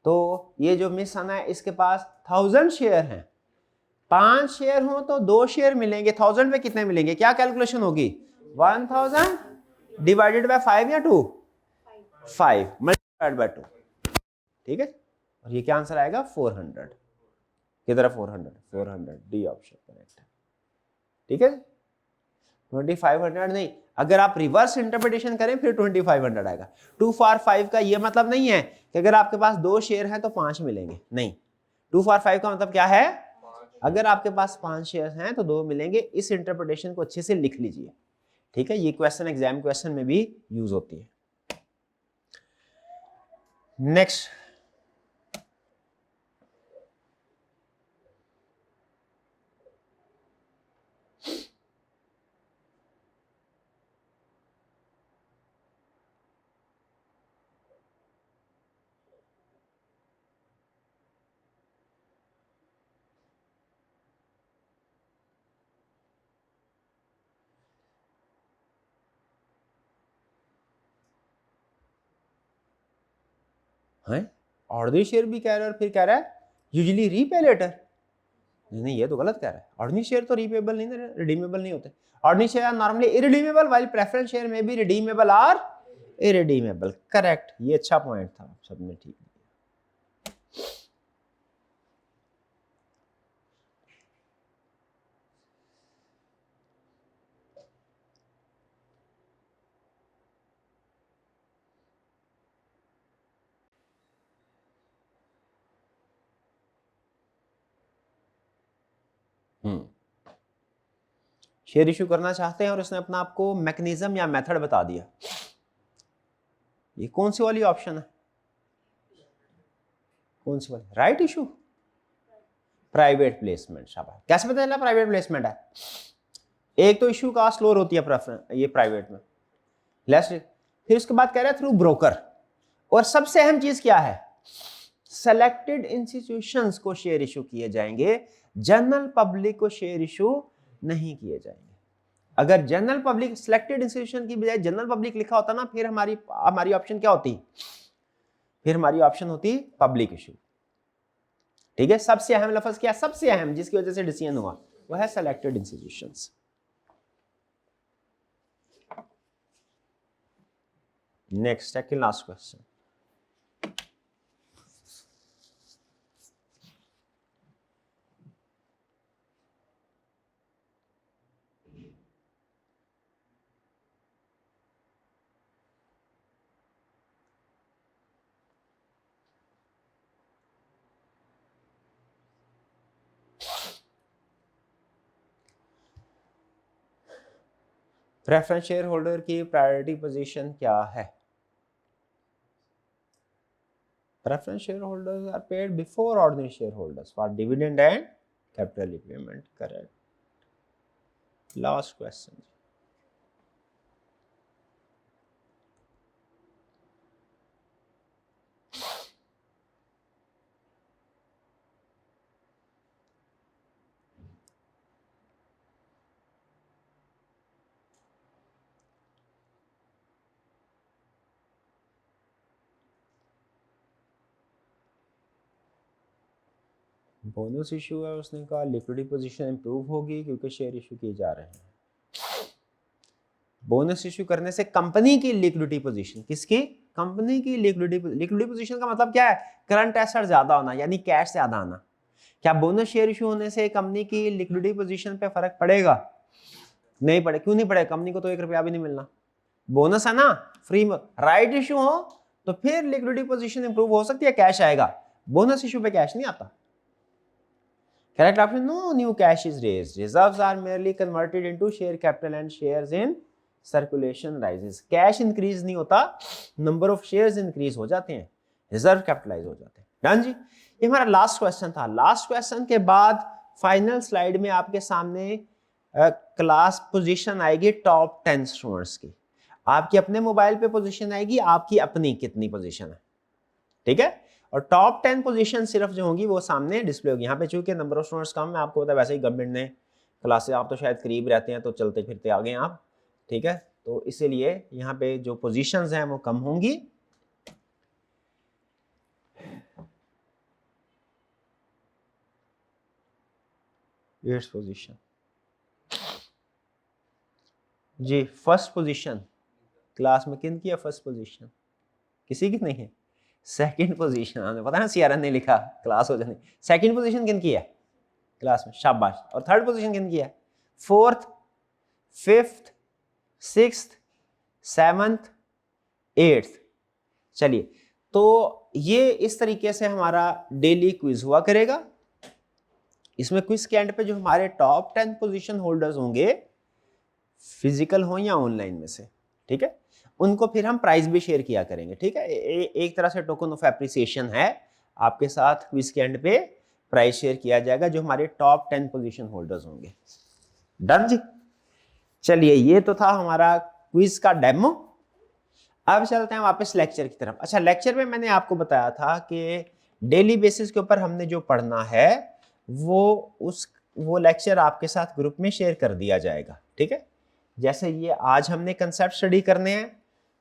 तो ये जो मिस आना है इसके पास 1000 शेयर हैं, 5 शेयर हो तो 2 शेयर मिलेंगे। 1000 पे कितने मिलेंगे? क्या कैलकुलेशन होगी? 1000 डिवाइडेड बाय 5 या 2? 5 मल्टीप्लाइड बाय 2। ठीक है। और ये क्या आंसर आएगा? 400। किधर है 400? 400 डी ऑप्शन करेक्ट है। ठीक है। 2500 नहीं, अगर आप रिवर्स इंटरप्रिटेशन करें फिर 2500 आएगा। 2 for 5 का ये मतलब नहीं है कि अगर आपके पास 2 शेयर हैं तो 5 मिलेंगे, नहीं। 2 for 5 का मतलब क्या है? अगर आपके पास 5 शेयर हैं तो 2 मिलेंगे। इस इंटरप्रिटेशन को अच्छे से लिख लीजिए। ठीक है, ये क्वेश्चन एग्जाम क्वेश्चन में भी यूज होती है। नेक्स्ट। है ऑर्डिनरी शेयर भी कह रहा है और फिर कह रहा है यूजुअली रीपे लेटर। नहीं, ये तो गलत कह रहा है। ऑर्डिनरी शेयर तो रीपेबल नहीं, रिडीमेबल नहीं होते। Ordinary share are normally irredeemable while preference share में बी रिडीमेबल और इरिडीमेबल। करेक्ट, ये अच्छा पॉइंट था, सबने ठीक। शेयर इशू करना चाहते हैं और उसने अपना आपको मैकेनिज्म या मेथड बता दिया। ये कौन सी वाली ऑप्शन है? कौन सी वाली? Right issue, private placement. शाबाश। कैसे पता चला प्राइवेट प्लेसमेंट है? एक तो इशू कास्ट लोअर होती है प्रेफरेंस ये प्राइवेट में, लेस। फिर उसके बाद कह रहे हैं थ्रू ब्रोकर। और सबसे अहम चीज क्या है? सेलेक्टेड इंस्टीट्यूशंस को शेयर इशू किए जाएंगे, जनरल पब्लिक को शेयर इशू नहीं किए जाएंगे। अगर जनरल पब्लिक, सिलेक्टेड इंस्टीट्यूशन की बजाय जनरल पब्लिक लिखा होता ना, फिर हमारी ऑप्शन क्या होती? फिर हमारी ऑप्शन होती पब्लिक इशू। ठीक है। सबसे अहम लफ्ज क्या? सबसे अहम जिसकी वजह से डिसीजन हुआ वो है selected institutions. Next, second last question. Preference share holder की प्रायोरिटी पोजीशन क्या है? Preference shareholders are paid before ordinary shareholders for dividend and capital repayment. Correct. Last question. Bonus issue है, उसने कहा लिक्विडिटी पोजीशन इंप्रूव होगी क्योंकि share issue किए जा रहे हैं। बोनस इशू करने से कंपनी की लिक्विडिटी पोजीशन, किसकी? कंपनी की लिक्विडिटी पोजीशन का मतलब क्या है? करंट एसेट ज्यादा होना, यानी कैश ज्यादा आना। क्या बोनस शेयर इशू होने से कंपनी की लिक्विडिटी पोजीशन पे फर्क पड़ेगा? नहीं पड़े। क्यों नहीं पड़ेगा? कंपनी को तो 1 रुपया भी नहीं मिलना, बोनस है ना, फ्री में। राइट इशू हो तो फिर लिक्विडिटी पोजीशन इंप्रूव हो सकती है, कैश आएगा। बोनस इशू पे कैश नहीं आता। Correct option, no new cash is raised. Reserves are merely converted into share capital and shares in circulation rises. Cash increase नहीं होता, number of shares increase हो जाते हैं, reserve capitalize हो जाते हैं। डन जी, ये हमारा लास्ट क्वेश्चन था। लास्ट क्वेश्चन के बाद फाइनल स्लाइड में आपके सामने क्लास पोजीशन आएगी टॉप 10 स्टूडेंट्स की। आपकी अपने मोबाइल पे पोजीशन आएगी, आपकी अपनी कितनी पोजीशन है, ठीक है। और टॉप 10 पोजीशन सिर्फ जो होंगी वो सामने डिस्प्ले होगी। यहाँ पे चूंकि नंबर ऑफ स्टूडेंट्स कम है, आपको पता है वैसे ही गवर्नमेंट ने क्लासेस, आप तो शायद करीब रहते हैं तो चलते फिरते आ गए आप, ठीक है। तो इसीलिए यहाँ पे जो पोजीशंस हैं वो कम होंगी। एट्थ पोजीशन जी, फर्स्ट पोजीशन क्लास में किन की है? फर्स्ट पोजीशन किसी की नहीं है। सेकंड पोजीशन, हमें पता है ना, सीआरएन ने लिखा क्लास हो जाने। सेकंड पोजीशन किन की है क्लास में? शाबाश। और थर्ड पोजीशन किन की है? Fourth, fifth, sixth, seventh, eighth. चलिए, तो ये इस तरीके से हमारा डेली क्विज हुआ करेगा। इसमें क्विज के एंड पे जो हमारे टॉप 10 पोजीशन होल्डर्स होंगे, फिजिकल हो या ऑनलाइन में से, ठीक है, उनको फिर हम प्राइज भी शेयर किया करेंगे, ठीक है। एक तरह से टोकन ऑफ एप्रिसिएशन है, आपके साथ क्विज के एंड पे प्राइज शेयर किया जाएगा जो हमारे टॉप 10 पोजीशन होल्डर्स होंगे। डन जी। चलिए, ये तो था हमारा क्विज का डेमो। अब चलते हैं वापस लेक्चर की तरफ। अच्छा, लेक्चर में मैंने आपको बताया था कि डेली बेसिस के ऊपर हमने जो पढ़ना है वो लेक्चर आपके साथ ग्रुप में शेयर कर दिया जाएगा, ठीक है। जैसे ये आज हमने कंसेप्ट स्टडी करने हैं,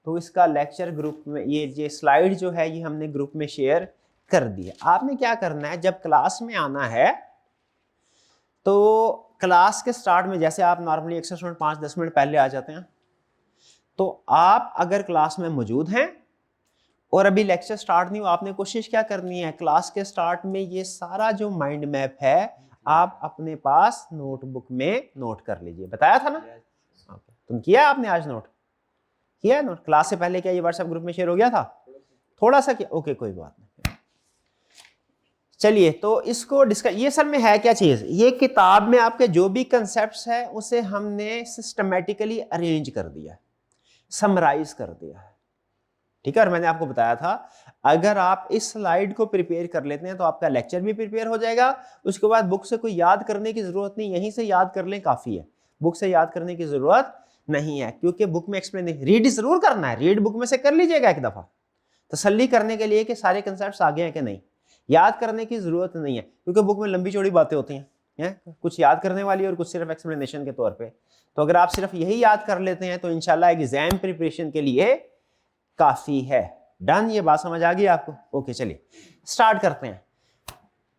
तो इसका लेक्चर ग्रुप में, ये स्लाइड जो है ये हमने ग्रुप में शेयर कर दी है। आपने क्या करना है, जब क्लास में आना है तो क्लास के स्टार्ट में, जैसे आप नॉर्मली अक्सर स्टूडेंट 5-10 मिनट पहले आ जाते हैं, तो आप अगर क्लास में मौजूद हैं और अभी लेक्चर स्टार्ट नहीं हुआ, आपने कोशिश क्या करनी है, क्लास के स्टार्ट में ये सारा जो माइंड मैप है आप अपने पास नोटबुक में नोट कर लीजिए। बताया था ना? तुम किया आपने आज नोट किया? नोट क्लास से पहले क्या ये व्हाट्सएप ग्रुप में शेयर हो गया था? थोड़ा सा किया? ओके, कोई बात नहीं। चलिए, तो इसको डिस्कस, ये सर में है क्या चीज, ये किताब में आपके जो भी कंसेप्ट्स है उसे हमने सिस्टमेटिकली अरेंज कर दिया, समराइज कर दिया है, ठीक है। और मैंने आपको बताया था अगर आप इस स्लाइड को प्रिपेयर कर लेते हैं तो आपका लेक्चर भी प्रिपेयर हो जाएगा। उसके बाद बुक से कोई याद करने की जरूरत नहीं, यहीं से याद कर लें काफी है, बुक से याद करने की जरूरत नहीं है, क्योंकि बुक में एक्सप्लेन, रीड जरूर करना है, रीड बुक में से कर लीजिएगा एक दफा, तसल्ली करने के लिए कि सारे कंसेप्ट्स आ गए हैं कि नहीं। याद करने की जरूरत नहीं है, क्योंकि बुक में लंबी चौड़ी बातें होती हैं, कुछ याद करने वाली और कुछ सिर्फ एक्सप्लेनेशन के तौर पे। तो अगर आप सिर्फ यही याद कर लेते हैं तो इंशाल्लाह एग्जाम प्रिपरेशन के लिए काफी है। डन, ये बात समझ आ गई आपको? ओके, चलिए स्टार्ट करते हैं।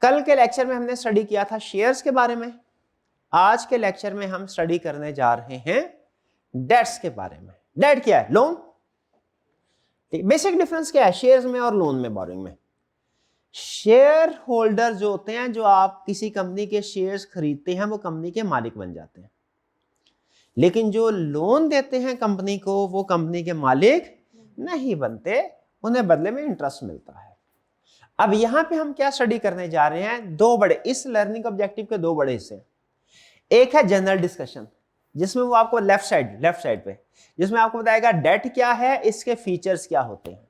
कल के लेक्चर में हमने स्टडी किया था शेयर्स के बारे में, आज के लेक्चर में हम स्टडी करने जा रहे हैं डेट्स के बारे में। डेट क्या है? लोन। बेसिक डिफरेंस क्या है शेयर्स में और लोन में, बोरिंग में? शेयर होल्डर जो होते हैं, जो आप किसी कंपनी के शेयर्स खरीदते हैं, वो कंपनी के मालिक बन जाते हैं, लेकिन जो लोन देते हैं कंपनी को वो कंपनी के मालिक नहीं बनते, उन्हें बदले में इंटरेस्ट मिलता है। अब यहां पे हम क्या स्टडी करने जा रहे हैं, दो बड़े, इस लर्निंग ऑब्जेक्टिव के दो बड़े हिस्से। एक है जनरल डिस्कशन, जिसमें वो आपको लेफ्ट साइड पे जिसमें आपको बताएगा डेट क्या है, इसके फीचर्स क्या होते हैं।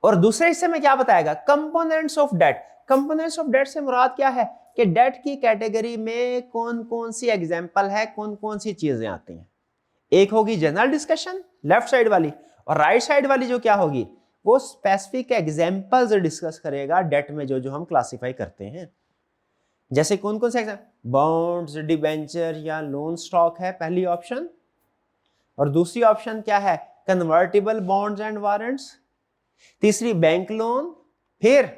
और दूसरे हिस्से में क्या बताएगा, components of debt. Components of debt से मुराद क्या है कि डेट की कैटेगरी में कौन कौन सी एग्जांपल है, कौन कौन सी चीजें आती हैं। एक होगी जनरल डिस्कशन लेफ्ट साइड वाली, और राइट साइड वाली जो क्या होगी वो स्पेसिफिक एग्जांपल्स डिस्कस करेगा डेट में जो जो हम क्लासिफाई करते हैं। जैसे कौन कौन से एग्जांपल, बॉन्ड्स, डिबेंचर या लोन स्टॉक है पहली ऑप्शन, और दूसरी ऑप्शन क्या है, कन्वर्टिबल बॉन्ड्स एंड वारंट्स, तीसरी बैंक लोन, फिर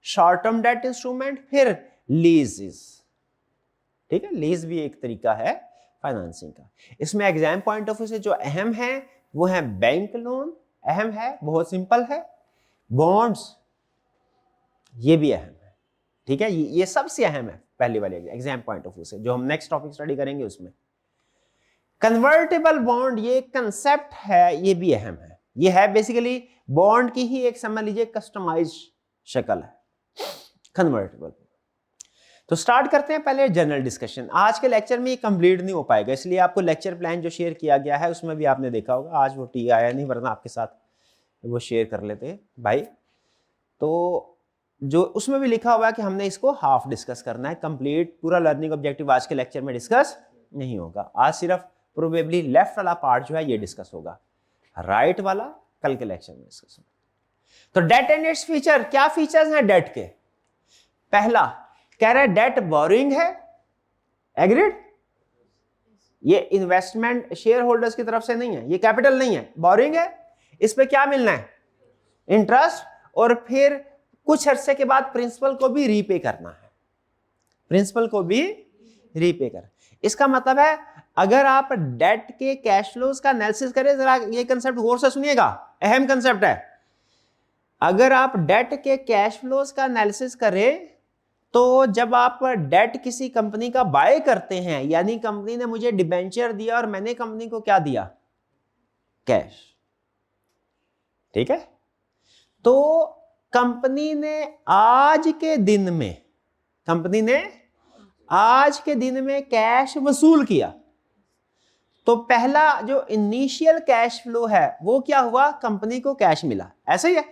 शॉर्ट टर्म डेट इंस्ट्रूमेंट, फिर लीजेस। ठीक है, लीज भी एक तरीका है फाइनेंसिंग का। इसमें एग्जाम पॉइंट ऑफ व्यू से जो अहम है वो है बैंक लोन, अहम है, बहुत सिंपल है। बॉन्ड्स ये भी अहम है। ठीक है, ये सबसे अहम है पहली वाली एग्जाम पॉइंट ऑफ व्यू से, जो हम नेक्स्ट टॉपिक स्टडी करेंगे उसमें। कन्वर्टेबल बॉन्ड ये कंसेप्ट है, ये भी अहम है। ये है बेसिकली बॉन्ड की ही एक समझ लीजिए कस्टमाइज शक्ल है, कन्वर्टेबल। तो स्टार्ट करते हैं पहले जनरल डिस्कशन। आज के लेक्चर में ये कंप्लीट नहीं हो पाएगा, इसलिए आपको लेक्चर प्लान जो शेयर किया गया है उसमें भी आपने देखा होगा, आज वो टी आया नहीं, वरना आपके साथ वो शेयर कर लेते भाई। तो जो उसमें भी लिखा हुआ है कि हमने इसको हाफ डिस्कस करना है, कंप्लीट पूरा लर्निंग ऑब्जेक्टिव आज के लेक्चर में डिस्कस नहीं होगा। आज सिर्फ प्रोबेबली लेफ्ट वाला पार्ट जो है ये डिस्कस होगा, राइट वाला कल के लेक्चर में डिस्कस होगा। तो डेट एंड इट्स फीचर, क्या फीचर्स हैं डेट के। पहला कह रहा है डेट बोरिंग है, एग्रीड। ये इन्वेस्टमेंट शेयर होल्डर्स की तरफ से नहीं है, ये कैपिटल नहीं है, बोरिंग है। इस पे क्या मिलना है, इंटरेस्ट, और फिर कुछ अरसे के बाद प्रिंसिपल को भी रीपे करना है, प्रिंसिपल को भी रीपे कर। इसका मतलब है अगर आप डेट के कैश फ्लोज का एनालिसिस करें, जरा ये कंसेप्ट गौर से सुनिएगा, अहम कंसेप्ट है। अगर आप डेट के कैश फ्लोज का एनालिसिस करें तो जब आप डेट किसी कंपनी का बाय करते हैं, यानी कंपनी ने मुझे डिबेंचर दिया और मैंने कंपनी को क्या दिया, कैश। ठीक है, तो कंपनी ने आज के दिन में कैश वसूल किया, तो पहला जो इनिशियल कैश फ्लो है वो क्या हुआ, कंपनी को कैश मिला, ऐसा ही है।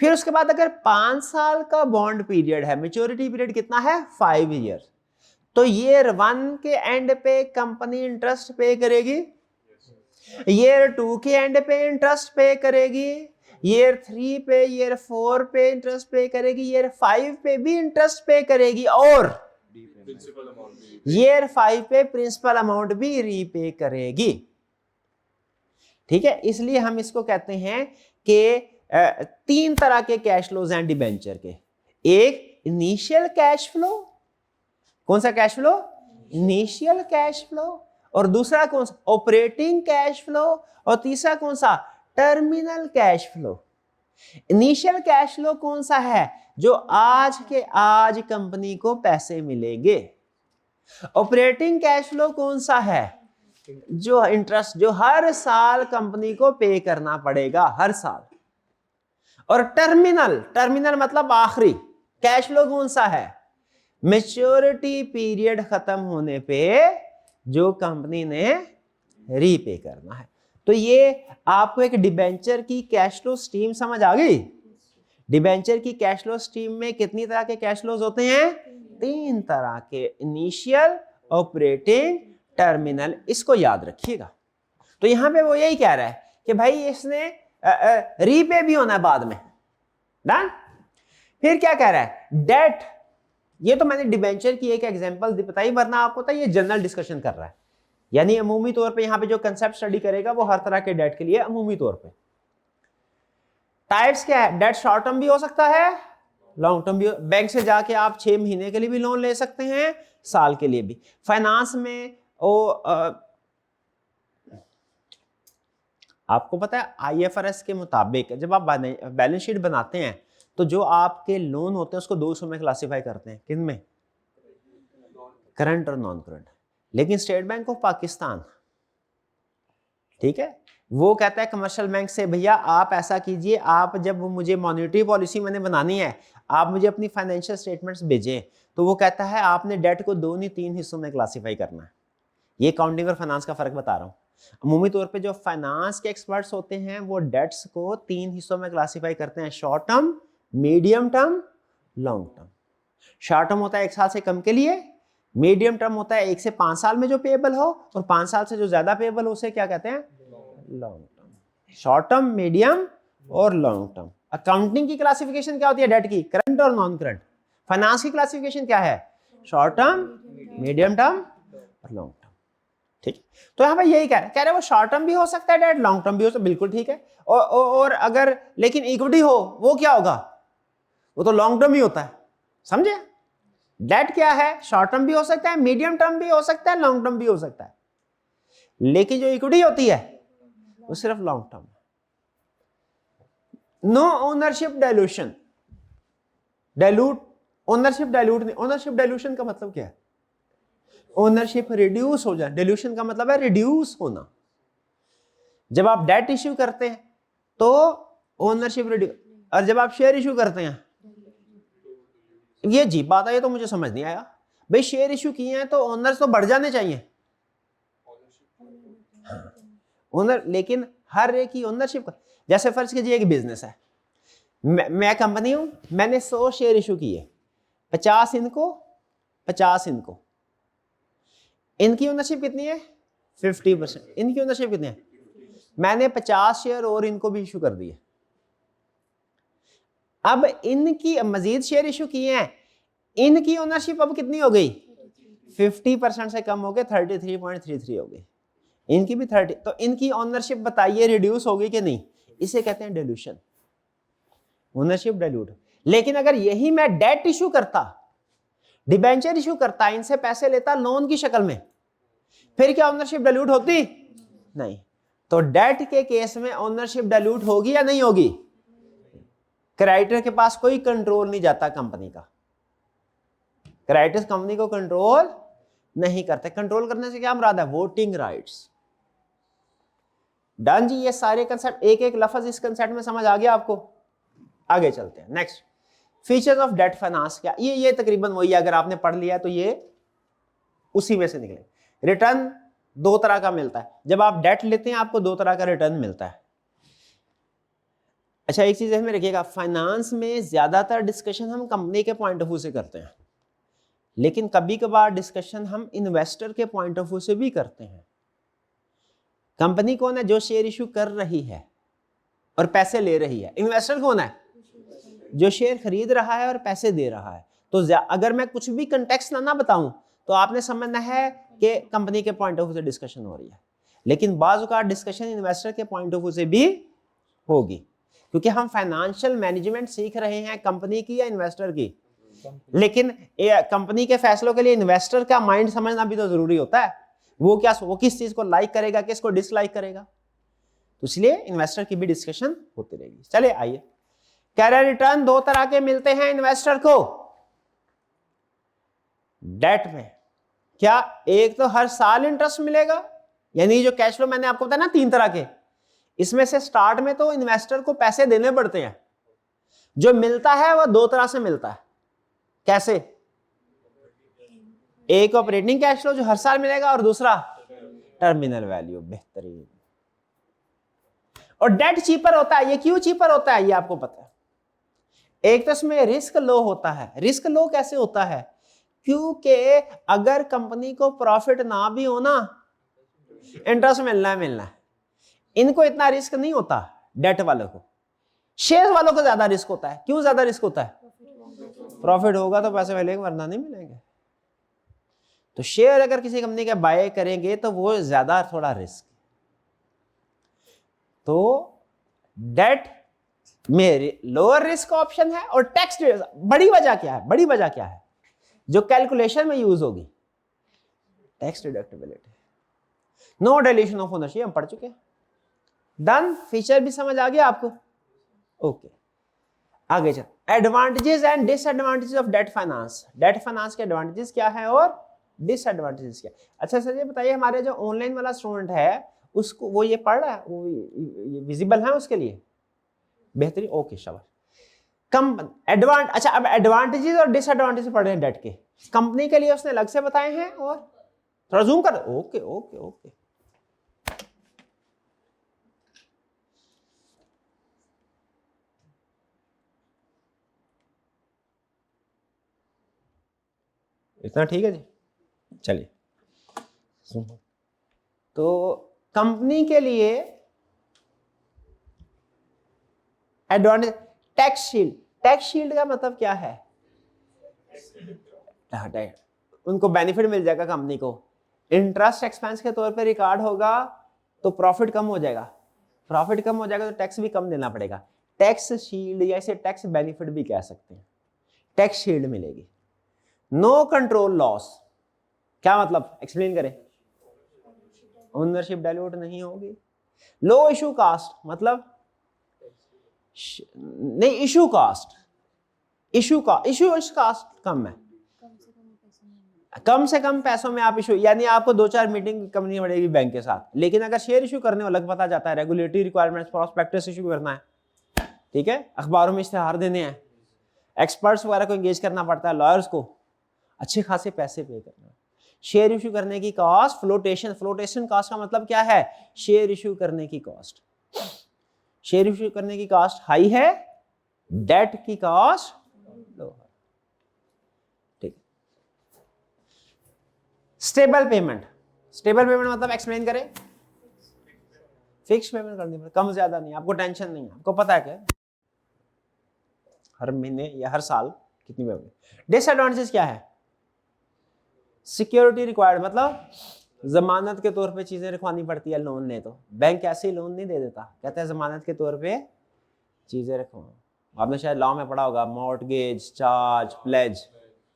फिर उसके बाद अगर 5 साल का बॉन्ड पीरियड है, मैच्योरिटी पीरियड कितना है 5 ईयर, तो ईयर 1 के एंड पे कंपनी इंटरेस्ट पे करेगी, ईयर 2 के एंड पे इंटरेस्ट पे करेगी, ईयर 3 पे, ईयर 4 पे इंटरेस्ट पे करेगी, ईयर 5 पे भी इंटरेस्ट पे करेगी, और ईयर 5 पे प्रिंसिपल अमाउंट भी रीपे करेगी। ठीक है, इसलिए हम इसको कहते हैं कि 3 तरह के कैश फ्लोज हैं डिबेंचर के। एक इनिशियल कैश फ्लो, कौन सा cash flow, initial cash flow, और दूसरा कौन सा, ऑपरेटिंग कैश फ्लो, और तीसरा कौन सा, terminal cash flow. Initial cash flow कौन सा है, जो आज के आज कंपनी को पैसे मिलेंगे। ऑपरेटिंग कैश फ्लो कौन सा है, जो इंटरेस्ट जो हर साल कंपनी को पे करना पड़ेगा, हर साल। और टर्मिनल मतलब आखिरी कैश फ्लो कौन सा है, मैच्योरिटी पीरियड खत्म होने पे जो कंपनी ने रीपे करना है। तो ये आपको एक डिबेंचर की कैश फ्लो स्ट्रीम समझ आ गई। डिबेंचर की कैश फ्लो स्ट्रीम में कितनी तरह के कैश फ्लोज होते हैं, 3 तरह के, इनिशियल, ऑपरेटिंग, टर्मिनल। इसको याद रखिएगा। तो यहां पे वो यही कह रहा है कि भाई इसने रीपे भी होना है बाद में, डन। फिर क्या कह रहा है, डेट, ये तो मैंने डिबेंचर की एक एग्जांपल बताई, वरना आपको पता है ये जनरल डिस्कशन कर रहा है, यानी अमूमी तौर पे यहां पे जो कंसेप्ट स्टडी करेगा वो हर तरह के डेट के लिए अमूमी तौर पे। टाइप्स क्या है, डेट शॉर्ट टर्म भी हो सकता है, लॉन्ग टर्म भी। बैंक से जाके आप 6 महीने के लिए भी लोन ले सकते हैं, साल के लिए भी। फाइनेंस में आपको पता है IFRS के मुताबिक जब आप बैलेंस शीट बनाते हैं तो जो आपके लोन होते हैं उसको 2 हिस्सों में क्लासिफाई करते हैं, किन में, करंट और नॉन करंट। लेकिन स्टेट बैंक ऑफ पाकिस्तान, ठीक है, वो कहता है कमर्शियल बैंक से, भैया आप ऐसा कीजिए, आप जब मुझे मॉनेटरी पॉलिसी मैंने बनानी है, आप मुझे अपनी फाइनेंशियल स्टेटमेंट्स भेजें, तो वो कहता है आपने डेट को 2 नहीं 3 हिस्सों में क्लासिफाई करना है। ये अकाउंटिंग और फाइनेंस का फर्क बता रहा हूँ। अमूमी तौर पे जो फाइनेंस के एक्सपर्ट्स होते हैं वो डेट्स को 3 हिस्सों में क्लासिफाई करते हैं, short term, medium term, long term. Short term होता है 1 साल से कम के लिए, मीडियम टर्म होता है 1 से 5 साल में जो पेएबल हो, और 5 साल से जो ज्यादा पेएबल हो उसे क्या कहते हैं, long term. Short term, medium और लॉन्ग टर्म। अकाउंटिंग की क्लासिफिकेशन क्या होती है डेट की, करंट और नॉन करंट। फाइनेंस की क्लासिफिकेशन क्या है, शॉर्ट टर्म, मीडियम टर्म और लॉन्ग टर्म। ठीक, तो यहाँ पर यही कह रहे वो शॉर्ट टर्म भी हो सकता है डेट, लॉन्ग टर्म भी हो सकता है, बिल्कुल ठीक है। और अगर लेकिन इक्विटी हो वो क्या होगा, वो तो लॉन्ग टर्म ही होता है, समझे। डेट क्या है, शॉर्ट टर्म भी हो सकता है, मीडियम टर्म भी हो सकता है, लॉन्ग टर्म भी हो सकता है, लेकिन जो इक्विटी होती है वो सिर्फ long term. No ownership dilution, ownership dilute नहीं। ओनरशिप डाइल्यूशन का मतलब क्या है, ओनरशिप रिड्यूस हो जाए। डाइल्यूशन का मतलब है रिड्यूस होना। जब आप डेट इश्यू करते हैं तो ओनरशिप रिड्यूस, और जब आप शेयर इश्यू करते हैं, ये जी बात है, ये तो मुझे समझ नहीं आया भाई। शेयर इश्यू किए हैं तो ओनर्स तो बढ़ जाने चाहिए, ओनर, लेकिन हर एक की ओनरशिप का, जैसे फर्ज कीजिए एक बिजनेस है, मैं कंपनी हूं, मैंने 100 शेयर इशू किए, 50 इनको, 50 इनको, इनकी ओनरशिप कितनी है 50%, इनकी ओनरशिप कितनी है, मैंने 50 शेयर और इनको भी इशू कर दिए। अब इनकी मजीद शेयर इशू किए हैं, इनकी ओनरशिप अब कितनी हो गई, 50% से कम हो गए, 33.33 हो गई, इनकी भी 30, तो इनकी ओनरशिप बताइए रिड्यूस होगी कि नहीं, इसे कहते हैं डाइल्यूशन, ओनरशिप डाइल्यूट। लेकिन अगर यही मैं डेट इशू करता, डिबेंचर इशू करता, इनसे पैसे लेता लोन की शक्ल में, फिर क्या ओनरशिप डाइल्यूट होती, नहीं। तो डेट के केस में ओनरशिप डाइल्यूट होगी या नहीं होगी, क्रेडिटर के पास कोई कंट्रोल नहीं जाता कंपनी का, क्रेडिटर्स कंपनी को कंट्रोल नहीं करते। कंट्रोल करने से क्या मुराद है, वोटिंग राइट्स। डन जी, ये सारे कंसेप्ट, एक एक लफ्ज इस कंसेप्ट में समझ आ गया आपको। आगे चलते हैं, next features of debt finance क्या, ये तकरीबन वही, अगर आपने पढ़ लिया तो ये उसी में से निकले। रिटर्न 2 तरह का मिलता है, जब आप डेट लेते हैं आपको 2 तरह का रिटर्न मिलता है। अच्छा, एक चीज में रखिएगा, फाइनेंस में ज्यादातर डिस्कशन हम कंपनी के पॉइंट ऑफ व्यू से करते हैं, लेकिन कभी कभार डिस्कशन हम इन्वेस्टर के पॉइंट ऑफ व्यू से भी करते हैं। कंपनी कौन है, जो शेयर इशू कर रही है और पैसे ले रही है। इन्वेस्टर कौन है, जो शेयर खरीद रहा है और पैसे दे रहा है। तो अगर मैं कुछ भी कंटेक्स्ट ना बताऊं तो आपने समझना है कि कंपनी के पॉइंट ऑफ व्यू से डिस्कशन हो रही है, लेकिन बाज़ औक़ात डिस्कशन इन्वेस्टर के पॉइंट ऑफ व्यू से भी होगी, क्योंकि हम फाइनेंशियल मैनेजमेंट सीख रहे हैं कंपनी की या इन्वेस्टर की। लेकिन कंपनी के फैसलों के लिए इन्वेस्टर का माइंड समझना भी तो जरूरी होता है, वो किस चीज को लाइक करेगा, किसको डिसलाइक करेगा, तो इसलिए इन्वेस्टर की भी डिस्कशन होती रहेगी। चले आइए, कह रहे रिटर्न 2 तरह के मिलते हैं इन्वेस्टर को डेट में। क्या, एक तो हर साल इंटरेस्ट मिलेगा, यानी जो कैश फ्लो मैंने आपको बताया ना 3 तरह के, इसमें से स्टार्ट में तो इन्वेस्टर को पैसे देने पड़ते हैं, जो मिलता है वह 2 तरह से मिलता है। कैसे, एक ऑपरेटिंग कैश फ्लो जो हर साल मिलेगा, और दूसरा टर्मिनल वैल्यू। बेहतरीन। और डेट चीपर होता है, ये क्यों चीपर होता है ये आपको पता है। एक तो इसमें रिस्क लो होता है। रिस्क लो कैसे होता है, क्योंकि अगर कंपनी को प्रॉफिट ना भी हो ना, इंटरेस्ट मिलना है। इनको इतना रिस्क नहीं होता डेट वालों को, शेयर वालों को ज्यादा रिस्क होता है। क्यों ज्यादा रिस्क होता है, प्रॉफिट होगा तो पैसे मिलेंगे, वरना नहीं मिलेंगे। तो शेयर अगर किसी कंपनी के बाय करेंगे तो वो ज्यादा थोड़ा रिस्क। तो डेट में लोअर रिस्क ऑप्शन है, और टैक्स बड़ी वजह क्या है, बड़ी वजह क्या है जो कैलकुलेशन में यूज होगी, tax deductibility, no dilution of ownership, हम पढ़ चुके हैं। डन, फीचर भी समझ आ गया आपको। ओके, आगे चल, advantages and disadvantages of debt finance. Debt finance के एडवांटेजेस क्या है और डिसएडवांटेजेस क्या। अच्छा सर ये बताइए, हमारे जो ऑनलाइन वाला स्टूडेंट है उसको, वो ये पढ़ रहा है, वो ये विजिबल है उसके लिए, बेहतरीन, ओके शाबाश। अच्छा, अब एडवांटेजेस और डिसएडवांटेजेस पढ़ रहे हैं डेट के, कंपनी के लिए उसने अलग से बताए हैं और थोड़ा जूम कर, ओके ओके ओके। इतना ठीक है जी, चलिए। तो कंपनी के लिए advantage, tax shield. Tax shield का मतलब क्या है? उनको बेनिफिट मिल जाएगा कंपनी को, इंटरेस्ट एक्सपेंस के तौर पे रिकॉर्ड होगा तो प्रॉफिट कम हो जाएगा, प्रॉफिट कम हो जाएगा तो टैक्स भी कम देना पड़ेगा। टैक्स शील्ड या इसे टैक्स बेनिफिट भी कह सकते हैं, टैक्स शील्ड मिलेगी। नो कंट्रोल लॉस, क्या मतलब, एक्सप्लेन करें। ओनरशिप डाइल्यूट नहीं होगी। लो इशू कास्ट मतलब नहीं, इशू कास्ट, इशू कास्ट कम है, कम से कम पैसों में आप इशू, यानी आपको 2-4 मीटिंग करनी पड़ेगी बैंक के साथ। लेकिन अगर शेयर इशू करने वाला पता जाता है, रेगुलेटरी रिक्वायरमेंट्स, प्रॉस्पेक्टस इशू करना है, ठीक है, अखबारों में इश्तेहार देने हैं, एक्सपर्ट्स वगैरह को एंगेज करना पड़ता है, लॉयर्स को अच्छे खासे पैसे पे करना है। शेयर इशू करने की कॉस्ट, फ्लोटेशन, फ्लोटेशन कॉस्ट का मतलब क्या है? शेयर इशू करने की कॉस्ट। शेयर इशू करने की कॉस्ट हाई है, डेट की कॉस्ट लो है, ठीक। स्टेबल पेमेंट, स्टेबल पेमेंट मतलब एक्सप्लेन करें। फिक्स पेमेंट करनी पड़े, कम ज्यादा नहीं, आपको टेंशन नहीं है, आपको पता है क्या हर महीने या हर साल कितनी पेमेंट। डिसएडवांटेज क्या है? सिक्योरिटी रिक्वायर्ड मतलब जमानत के तौर पे चीजें रखवानी पड़ती है लोन ने, तो बैंक ऐसे ही लोन नहीं दे देता, कहते हैं जमानत के तौर पे चीजें रखवाओ। आपने शायद लॉ में पढ़ा होगा, मॉर्टगेज, चार्ज, प्लेज,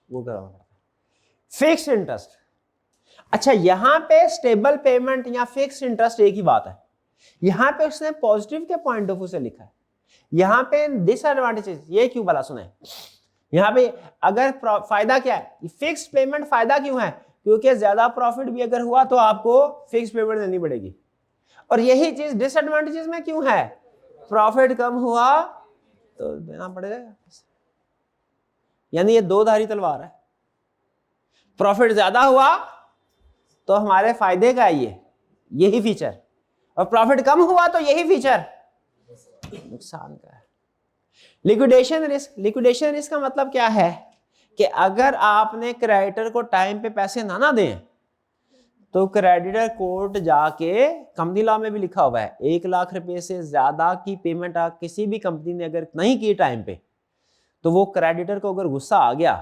वो करवाना पड़ता है। फिक्स इंटरेस्ट, अच्छा यहाँ पे स्टेबल पेमेंट या फिक्स इंटरेस्ट एक ही बात है। यहाँ पे उसने पॉजिटिव के पॉइंट ऑफ व्यू से लिखा है, यहाँ पे डिसएडवांटेजेस ये क्यों भला सुने। यहाँ पे अगर फायदा क्या है, फिक्स पेमेंट फायदा क्यों है? क्योंकि ज्यादा प्रॉफिट भी अगर हुआ तो आपको फिक्स पेमेंट देनी पड़ेगी। और यही चीज डिसएडवांटेजेस में क्यों है? प्रॉफिट कम हुआ तो देना पड़ेगा। यानी ये दो धारी तलवार है, प्रॉफिट ज्यादा हुआ तो हमारे फायदे का है यही फीचर, और प्रॉफिट कम हुआ तो यही फीचर नुकसान का है। लिक्विडेशन रिस्क, लिक्विडेशन रिस्क का मतलब क्या है कि अगर आपने क्रेडिटर को टाइम पे पैसे ना दें तो क्रेडिटर कोर्ट जाके, कंपनी लॉ में भी लिखा हुआ है, 1 लाख रुपए से ज्यादा की पेमेंट किसी भी कंपनी ने अगर नहीं की टाइम पे, तो वो क्रेडिटर को अगर गुस्सा आ गया,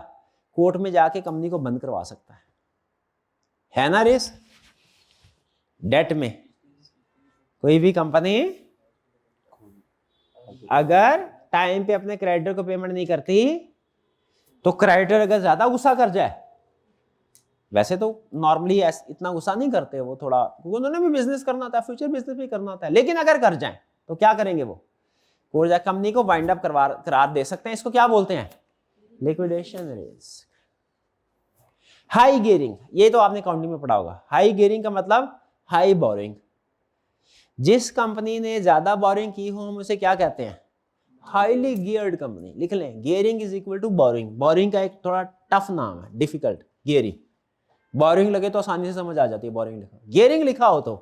कोर्ट में जाके कंपनी को बंद करवा सकता है ना रिस्क। डेट में कोई भी कंपनी अगर टाइम पे अपने क्रेडिटर को पेमेंट नहीं करती तो क्रेडिटर अगर ज्यादा गुस्सा कर जाए, वैसे तो नॉर्मली इतना गुस्सा नहीं करते वो, थोड़ा उन्होंने भी बिजनेस करना था, फ्यूचर बिजनेस भी करना था, लेकिन अगर कर जाए तो क्या करेंगे वो, कोर्ट जाकर कंपनी को वाइंड अप करार दे सकते हैं। इसको क्या बोलते हैं? Liquidation risk. हाई गियरिंग, ये तो आपने अकाउंटिंग में पढ़ा होगा। हाई गियरिंग का मतलब हाई बोरिंग, जिस कंपनी ने ज्यादा बोरिंग की हो हम उसे क्या कहते हैं? Highly geared company. लिख लें, gearing is equal to borrowing. Borrowing का एक थोड़ा टफ नाम है, डिफिकल्ट। गियरिंग, बोरिंग लगे तो आसानी से समझ आ जाती है, बोरिंग लिखा, गियरिंग लिखा हो तो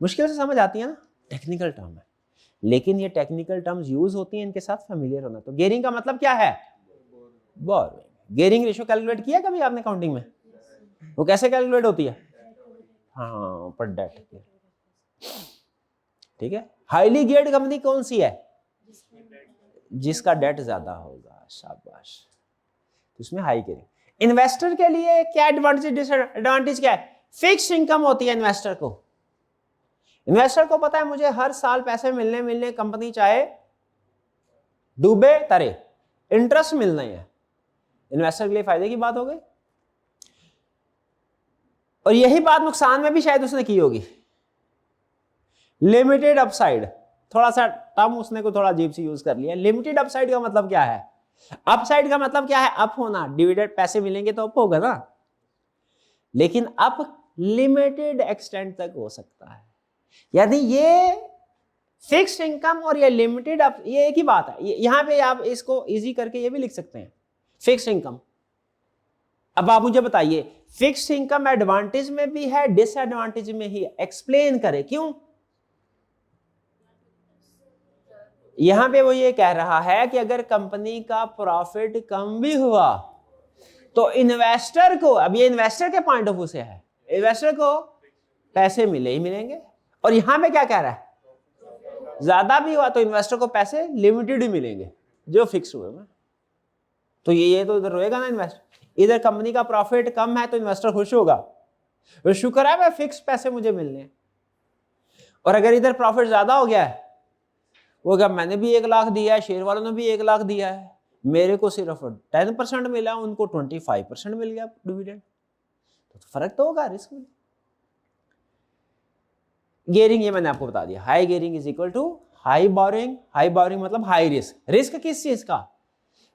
मुश्किल से समझ आती है ना, टेक्निकल टर्म है, लेकिन ये टेक्निकल टर्म्स यूज होती हैं, इनके साथ फेमिलियर होना। तो गियरिंग का मतलब क्या है? बोरिंग। गियरिंग रेशियो कैलकुलेट किया कभी आपने अकाउंटिंग में? वो कैसे कैलकुलेट होती है? हाँ, पर डेट, ठीक है। हाईली गियर्ड कंपनी कौन सी है? जिसका डेट ज्यादा होगा, शाबाश, तो उसमें हाई गियरिंग। इन्वेस्टर के लिए क्या एडवांटेज डिसएडवांटेज क्या है? फिक्स इनकम होती है इन्वेस्टर को। इन्वेस्टर को पता है मुझे हर साल पैसे मिलने कंपनी चाहे डूबे तरे, इंटरेस्ट मिलना ही है। इन्वेस्टर के लिए फायदे की बात हो गई। और यही बात नुकसान में भी शायद उसने की होगी। लिमिटेड अपसाइड, थोड़ा सा टर्म उसने को थोड़ा अजीब सी यूज कर लिया। लिमिटेड अपसाइड का मतलब क्या है? अपसाइड का मतलब क्या है? अप होना, डिविडेंड पैसे मिलेंगे तो अप होगा ना, लेकिन अप लिमिटेड एक्सटेंट तक हो सकता है। यानी ये फिक्स्ड इनकम और ये लिमिटेड अप, ये एक ही बात है। यहां पे आप इसको इजी करके ये भी लिख सकते हैं, फिक्स्ड इनकम अब आप मुझे बताइए फिक्स्ड इनकम एडवांटेज में भी है, डिसएडवांटेज में ही है, एक्सप्लेन करें क्यों। यहां पे वो ये कह रहा है कि अगर कंपनी का प्रॉफिट कम भी हुआ तो इन्वेस्टर को, अब ये इन्वेस्टर के पॉइंट ऑफ व्यू से है, इन्वेस्टर को पैसे मिले ही मिलेंगे। और यहां पे क्या कह रहा है, ज्यादा भी हुआ तो इन्वेस्टर को पैसे लिमिटेड ही मिलेंगे जो फिक्स हुए में। तो ये तो इधर रहेगा ना इन्वेस्टर, इधर कंपनी का प्रॉफिट कम है तो इन्वेस्टर खुश होगा, तो शुक्र है मैं फिक्स पैसे मुझे मिलने हैं। और अगर इधर प्रॉफिट ज्यादा हो गया है, वो क्या मैंने भी 1 लाख दिया है, शेयर वालों ने भी 1 लाख दिया है, मेरे को सिर्फ 10% मिला, उनको 25% मिल गया डिविडेंड, तो फर्क तो होगा रिस्क में। गियरिंग ये मैंने आपको बता दिया, high gearing is equal to high borrowing. High borrowing मतलब हाई रिस्क। रिस्क किस चीज का,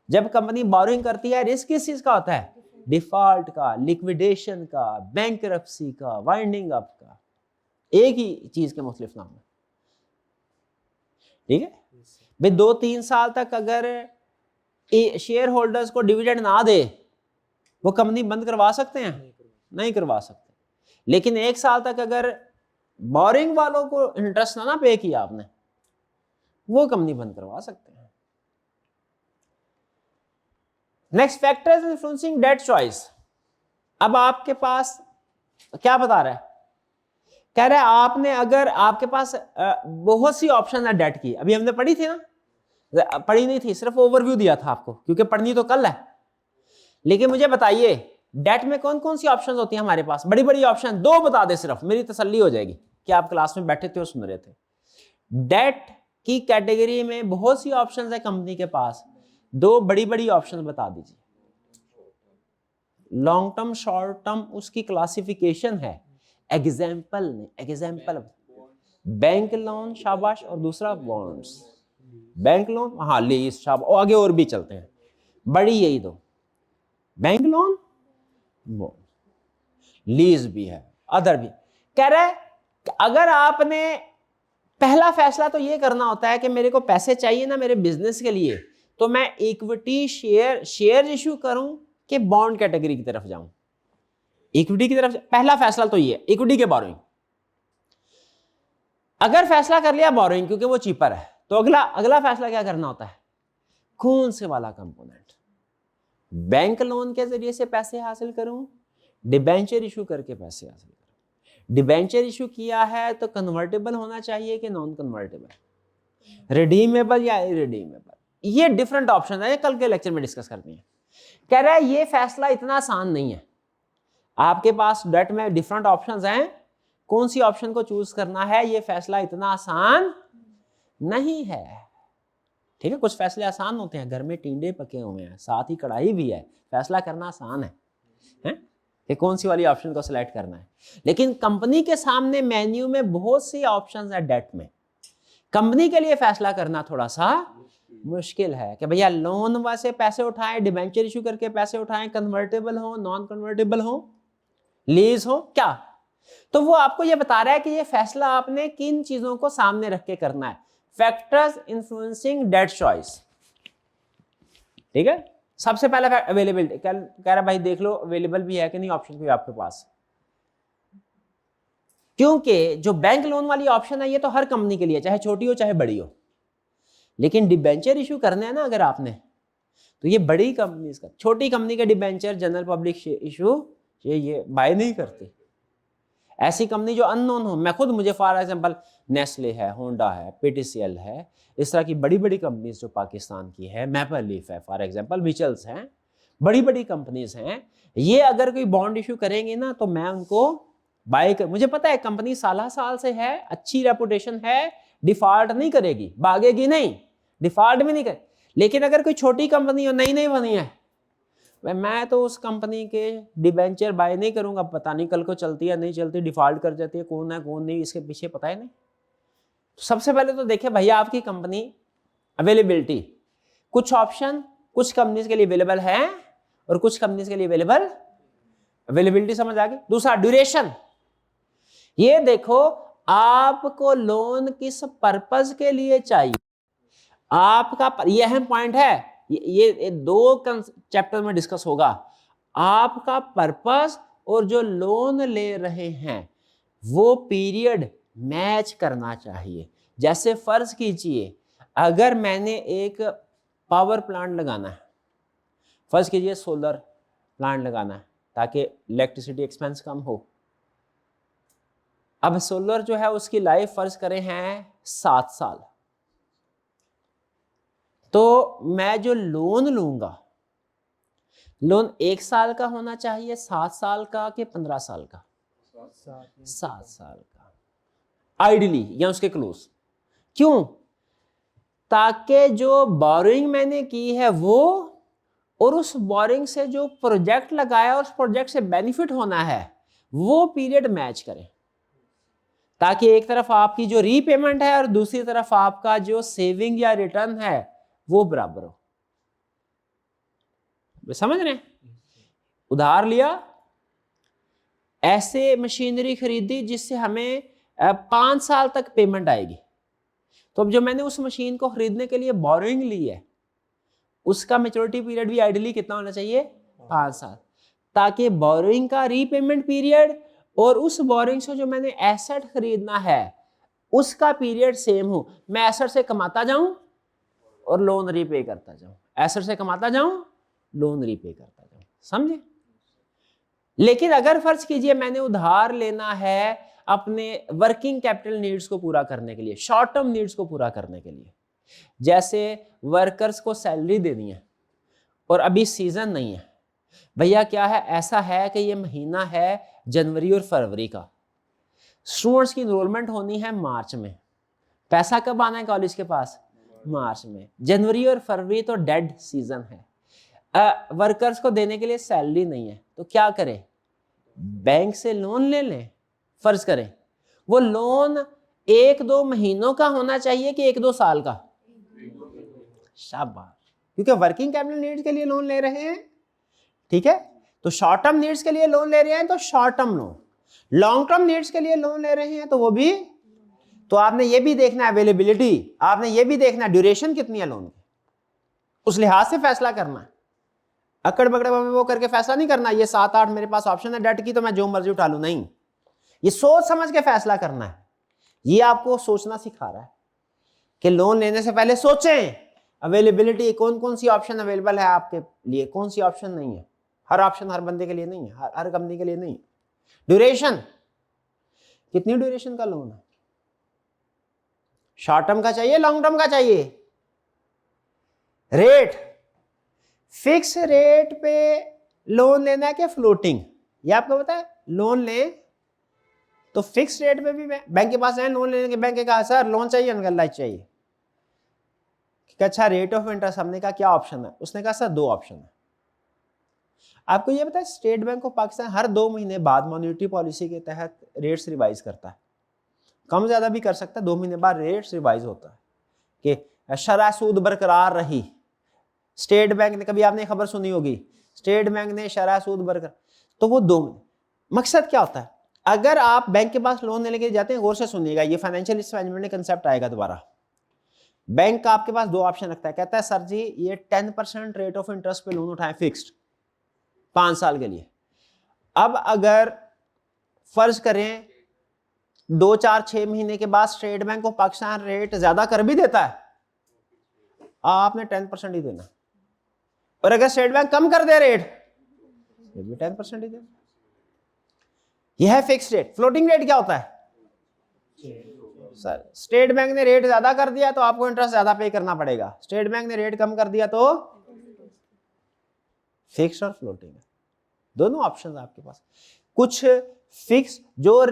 जब कंपनी बोरिंग करती है रिस्क किस चीज का होता है, डिफॉल्ट का, लिक्विडेशन का, बैंकरप्सी का, वाइंडिंग अप का, एक ही चीज के मुख्तलिफ नाम है। ठीक है भाई, 2-3 साल तक अगर शेयर होल्डर्स को डिविडेंड ना दे, वो कंपनी बंद करवा सकते हैं, नहीं करवा सकते। लेकिन 1 साल तक अगर बोरिंग वालों को इंटरेस्ट ना पे किया आपने, वो कंपनी बंद करवा सकते हैं। Next factors influencing debt choice. अब आपके पास क्या बता रहा है, कह रहा है आपने, अगर आपके पास बहुत सी ऑप्शन है डेट की, अभी हमने पढ़ी थी ना, पढ़ी नहीं थी, सिर्फ ओवरव्यू दिया था आपको, क्योंकि पढ़नी तो कल है। लेकिन मुझे बताइए डेट में कौन कौन सी ऑप्शंस होती हैं हमारे पास, बड़ी बड़ी ऑप्शन 2 बता दे सिर्फ, मेरी तसल्ली हो जाएगी कि आप क्लास में बैठे थे और सुन रहे थे। डेट की कैटेगरी में बहुत सी ऑप्शंस है कंपनी के पास, 2 बड़ी बड़ी ऑप्शन बता दीजिए। लॉन्ग टर्म, शॉर्ट टर्म, उसकी क्लासिफिकेशन है, एग्जाम्पल नहीं, एग्जाम्पल बैंक लोन शाबाश, और दूसरा बॉन्ड्स। बैंक लोन, हाँ लीज शाबाश, और आगे और भी चलते हैं, बड़ी यही 2, बैंक लोन, लीज भी है, अदर भी। कह रहा है अगर आपने पहला फैसला तो ये करना होता है कि मेरे को पैसे चाहिए ना मेरे बिजनेस के लिए, तो मैं इक्विटी शेयर इश्यू करूं कि बॉन्ड कैटेगरी की तरफ जाऊं। इक्विटी की तरफ पहला फैसला तो ये, इक्विटी के बोरोइंग। अगर फैसला कर लिया बोरोइंग क्योंकि वो चीपर है, तो अगला फैसला क्या करना होता है, कौन से वाला कंपोनेंट, बैंक लोन के जरिए से पैसे हासिल करूं, डिबेंचर इशू करके पैसे हासिल करूं। डिबेंचर इशू किया है तो कन्वर्टेबल होना चाहिए कि नॉन कन्वर्टेबल, रिडीमेबल या इरिडीमेबल, ये डिफरेंट ऑप्शन है, कल के लेक्चर में डिस्कस करनी है। कह रहा है ये फैसला इतना आसान नहीं है, आपके पास डेट में डिफरेंट ऑप्शंस हैं, कौन सी ऑप्शन को चूज करना है, ये फैसला इतना आसान नहीं है। ठीक है, कुछ फैसले आसान होते हैं, घर में टिंडे पके हुए हैं, साथ ही कढ़ाई भी है, फैसला करना आसान है कि कौन सी वाली ऑप्शन को सिलेक्ट करना है। लेकिन कंपनी के सामने मेन्यू में बहुत सी ऑप्शंस है डेट में, कंपनी के लिए फैसला करना थोड़ा सा मुश्किल है कि भैया लोन से पैसे उठाएं, डिबेंचर इशू करके पैसे उठाएं, कन्वर्टेबल हो, नॉन कन्वर्टेबल हो, लीज हो, क्या। तो वो आपको ये बता रहा है कि ये फैसला आपने किन चीजों को सामने रख के करना है। Factors influencing debt choice. ठीक है, सबसे पहला अवेलेबिलिटी, कह रहा भाई देख लो अवेलेबल भी है कि नहीं ऑप्शन कोई आपके पास, क्योंकि जो बैंक लोन वाली ऑप्शन है ये तो हर कंपनी के लिए, चाहे छोटी हो चाहे बड़ी हो। लेकिन डिबेंचर इशू करने हैं ना अगर आपने, तो ये बड़ी कंपनी का, छोटी कंपनी के डिबेंचर जनरल पब्लिक इशू ये बाय नहीं करती। ऐसी कंपनी जो अननोन हो, मैं खुद, मुझे फॉर एग्जांपल नेस्ले है, होंडा है, पीटीसीएल है, इस तरह की बड़ी बड़ी कंपनीज जो पाकिस्तान की है, मैपल लीफ है फॉर एग्जांपल, विचल्स हैं, बड़ी बड़ी कंपनीज हैं, ये अगर कोई बॉन्ड इशू करेंगे ना तो मैं उनको बाय कर, मुझे पता है कंपनी साल से है, अच्छी रेपुटेशन है, डिफॉल्ट नहीं करेगी, भागेगी नहीं, डिफॉल्ट भी नहीं करे। लेकिन अगर कोई छोटी कंपनी हो, नई बनी है, मैं तो उस कंपनी के डिबेंचर बाय नहीं करूंगा, पता नहीं कल को चलती है नहीं चलती, डिफॉल्ट कर जाती है, कौन है कौन नहीं इसके पीछे पता ही नहीं। तो सबसे पहले तो देखिए भैया आपकी कंपनी अवेलेबिलिटी, कुछ ऑप्शन कुछ कंपनीज के लिए अवेलेबल है और कुछ कंपनीज के लिए अवेलेबिलिटी समझ आ गई। दूसरा ड्यूरेशन, ये देखो आपको लोन किस पर्पज के लिए चाहिए, आपका ये अहम पॉइंट है, ये 2 चैप्टर में डिस्कस होगा। आपका पर्पस और जो लोन ले रहे हैं वो पीरियड मैच करना चाहिए। जैसे फर्ज कीजिए अगर मैंने एक पावर प्लांट लगाना है, फर्ज कीजिए सोलर प्लांट लगाना है ताकि इलेक्ट्रिसिटी एक्सपेंस कम हो। अब सोलर जो है उसकी लाइफ फर्ज करें हैं 7 साल, तो मैं जो लोन लूंगा, लोन 1 साल का होना चाहिए, 7 साल का कि 15 साल का? 7 साल का आइडियली या उसके क्लोज। क्यों? ताकि जो बोरिंग मैंने की है वो और उस बोरिंग से जो प्रोजेक्ट लगाया उस प्रोजेक्ट से बेनिफिट होना है वो पीरियड मैच करें, ताकि एक तरफ आपकी जो रीपेमेंट है और दूसरी तरफ आपका जो सेविंग या रिटर्न है वो बराबर हो। समझ रहे हैं? उधार लिया, ऐसे मशीनरी खरीदी जिससे हमें 5 साल तक पेमेंट आएगी, तो अब जो मैंने उस मशीन को खरीदने के लिए बोरिंग ली है उसका मैच्योरिटी पीरियड भी आइडियली कितना होना चाहिए? 5 साल, ताकि बोरिंग का रीपेमेंट पीरियड और उस बोरिंग से जो मैंने एसेट खरीदना है उसका पीरियड सेम हो। मैं एसेट से कमाता जाऊं और लोन रीपे करता जाऊं, एसेट से कमाता जाऊं लोन रीपे करता जाऊं। समझे? लेकिन अगर फर्ज कीजिए मैंने उधार लेना है अपने वर्किंग कैपिटल नीड्स को पूरा करने के लिए, शॉर्ट टर्म नीड्स को पूरा करने के लिए, जैसे वर्कर्स को सैलरी देनी है और अभी सीजन नहीं है, भैया क्या है, ऐसा है कि ये महीना है जनवरी और फरवरी का, स्टूडेंट्स की इनरोलमेंट होनी है मार्च में, पैसा कब आना है कॉलेज के पास? मार्च में। जनवरी और फरवरी तो डेड सीजन है, वर्कर्स को देने के लिए सैलरी नहीं है, तो क्या करें? बैंक से लोन ले लें। फर्ज करें वो लोन 1-2 महीनों का होना चाहिए कि 1-2 साल का? शाबाश, क्योंकि वर्किंग कैपिटल नीड्स के लिए लोन ले रहे हैं, ठीक है? तो शॉर्ट टर्म नीड्स के लिए लोन ले रहे हैं तो short term loan, long term needs के लिए लोन ले रहे हैं तो वो भी। तो आपने ये भी देखना है अवेलेबिलिटी, आपने ये भी देखना है ड्यूरेशन कितनी है लोन की, उस लिहाज से फैसला करना है। अकड़ बकड़ वो करके फैसला नहीं करना ये 7-8 मेरे पास ऑप्शन है डेट की तो मैं जो मर्जी उठा लूं, नहीं, ये सोच समझ के फैसला करना है। ये आपको सोचना सिखा रहा है कि लोन लेने से पहले सोचें अवेलेबिलिटी, कौन कौन सी ऑप्शन अवेलेबल है आपके लिए, कौन सी ऑप्शन नहीं है। हर ऑप्शन हर बंदे के लिए नहीं है, हर कंपनी के लिए नहीं है। ड्यूरेशन, कितनी ड्यूरेशन का लोन है? शॉर्ट टर्म का चाहिए, लॉन्ग टर्म का चाहिए? रेट, फिक्स रेट पे लोन लेना है कि फ्लोटिंग? ये आपको पता है? लोन ले तो फिक्स रेट पे भी बैंक के पास है लोन लेने के, बैंक के कहा सर लोन चाहिए, अनगल चाहिए, अच्छा रेट ऑफ इंटरेस्ट, हमने कहा क्या ऑप्शन है? उसने कहा सर 2 ऑप्शन है। आपको ये पता है स्टेट बैंक ऑफ पाकिस्तान हर 2 महीने बाद मॉनेटरी पॉलिसी के तहत रेट्स रिवाइज करता है, कम ज्यादा भी कर सकता है, 2 महीने बाद रेट्स रिवाइज होता है कि शरह सूद बरकरार रही। स्टेट बैंक ने, कभी आपने खबर सुनी होगी स्टेट बैंक ने शरह सूद बरकरार, तो वो 2 महीने। मकसद क्या होता है? अगर आप बैंक के पास लोन लेने के लिए जाते हैं, गौर से सुनिएगा, ये फाइनेंशियल रिस्क मैनेजमेंट का कंसेप्ट आएगा दोबारा। बैंक का आपके पास 2 ऑप्शन रखता है, कहता है सर जी ये 10% रेट ऑफ इंटरेस्ट पे लोन उठाएं फिक्स्ड 5 साल के लिए। अब अगर फर्ज करें 2-4-6 महीने के बाद state bank of Pakistan rate ज्यादा कर भी देता है, आपने 10% ही देना, और अगर स्टेट बैंक कम कर दे रेट फिर भी 10% ही देना। यह है फिक्स रेट। फ्लोटिंग रेट क्या होता है? सर स्टेट बैंक ने रेट ज्यादा कर दिया तो आपको इंटरेस्ट ज्यादा पे करना पड़ेगा, स्टेट बैंक ने रेट कम कर दिया तो फिक्स और फ्लोटिंग, दोनों ऑप्शन आपके पास। कुछ फिक्स जो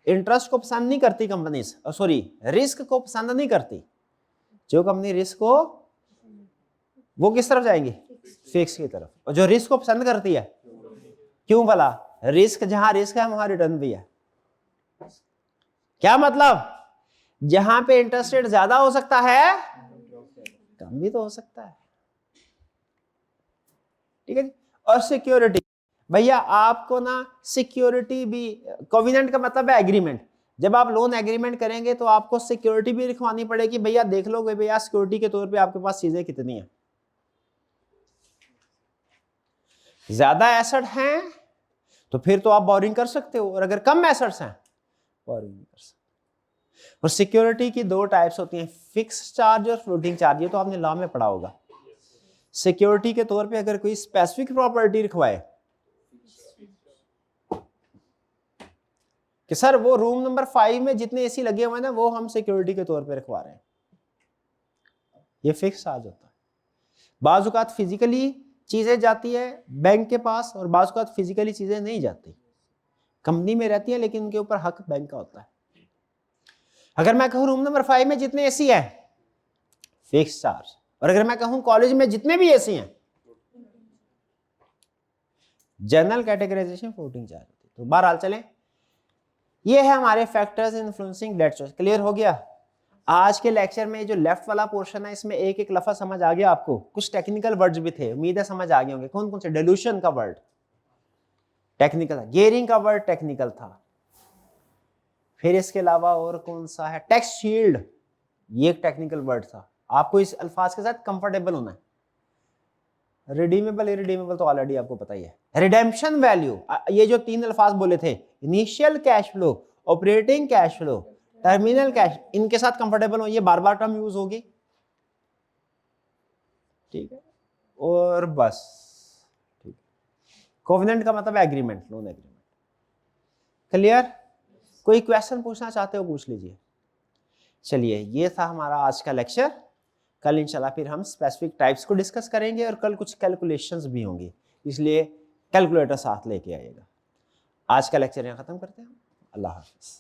इंटरेस्ट को पसंद नहीं करती कंपनी, सॉरी रिस्क को पसंद नहीं करती, जो कंपनी रिस्क को, वो किस तरफ जाएंगी? फिक्स की तरफ। और जो रिस्क को पसंद करती है, क्यों भला? रिस्क, जहां रिस्क है वहां रिटर्न भी है। क्या मतलब? जहां पे इंटरेस्ट रेट ज्यादा हो सकता है कम भी तो हो सकता है, ठीक है जी। और सिक्योरिटी, भैया आपको ना सिक्योरिटी भी, कोविनेंट का मतलब है एग्रीमेंट, जब आप लोन एग्रीमेंट करेंगे तो आपको सिक्योरिटी भी लिखवानी पड़ेगी, भैया देख लो भैया सिक्योरिटी के तौर पे आपके पास चीजें कितनी है। ज्यादा एसेट हैं तो फिर तो आप बोरिंग कर सकते हो, और अगर कम एसेट्स हैं बोरिंग नहीं कर सकते। और सिक्योरिटी की दो टाइप्स होती हैं, फिक्स चार्ज और फ्लोटिंग चार्ज। ये तो आपने लॉ में पढ़ा होगा। सिक्योरिटी के तौर पे अगर कोई स्पेसिफिक प्रॉपर्टी रखवाए कि सर वो रूम नंबर 5 में जितने एसी लगे हुए हैं ना वो हम सिक्योरिटी के तौर पे रखवा रहे हैं, ये फिक्स चार्ज होता है। बाज़ औक़ात फिजिकली चीजें जाती है बैंक के पास और बाज़ औक़ात फिजिकली चीजें नहीं जाती, कंपनी में रहती है लेकिन उनके ऊपर हक बैंक का होता है। अगर मैं कहूँ रूम नंबर 5 में जितने एसी है फिक्स चार्ज, और अगर मैं कहूँ कॉलेज में जितने भी एसी हैं जनरल कैटेगराइजेशन फ्लोटिंग चार्ज होती है। तो बहरहाल चलें, ये है हमारे factors influencing debt choice. Clear हो गया? आज के लेक्चर में जो लेफ्ट वाला पोर्शन है इसमें एक एक लफ्ज़ समझ आ गया आपको, कुछ टेक्निकल वर्ड्स भी थे, उम्मीद है समझ आ गए होंगे। कौन कौन से? डिल्यूशन का वर्ड टेक्निकल था, गेयरिंग का वर्ड टेक्निकल था, फिर इसके अलावा और कौन सा है, टैक्स शील्ड, ये एक टेक्निकल वर्ड था। आपको इस अल्फाज के साथ कंफर्टेबल होना है। रिडीमेबल इरिडीमेबल तो ऑलरेडी आपको पता ही है। रिडेम्पशन वैल्यू, ये जो तीन अल्फाज बोले थे, initial cash flow, operating cash flow, terminal cash, इनके साथ कंफर्टेबल हो, ये बार बार टर्म यूज होगी, ठीक है। और बस ठीक है। कोवेनेंट का मतलब एग्रीमेंट, लोन एग्रीमेंट। क्लियर? कोई क्वेश्चन पूछना चाहते हो पूछ लीजिए। चलिए, ये था हमारा आज का लेक्चर। कल इंशाल्लाह फिर हम स्पेसिफिक टाइप्स को डिस्कस करेंगे और कल कुछ कैलकुलेशंस भी होंगी, इसलिए कैलकुलेटर साथ लेके आइएगा। आज का लेक्चर यहाँ खत्म करते हैं। अल्लाह हाफिज़।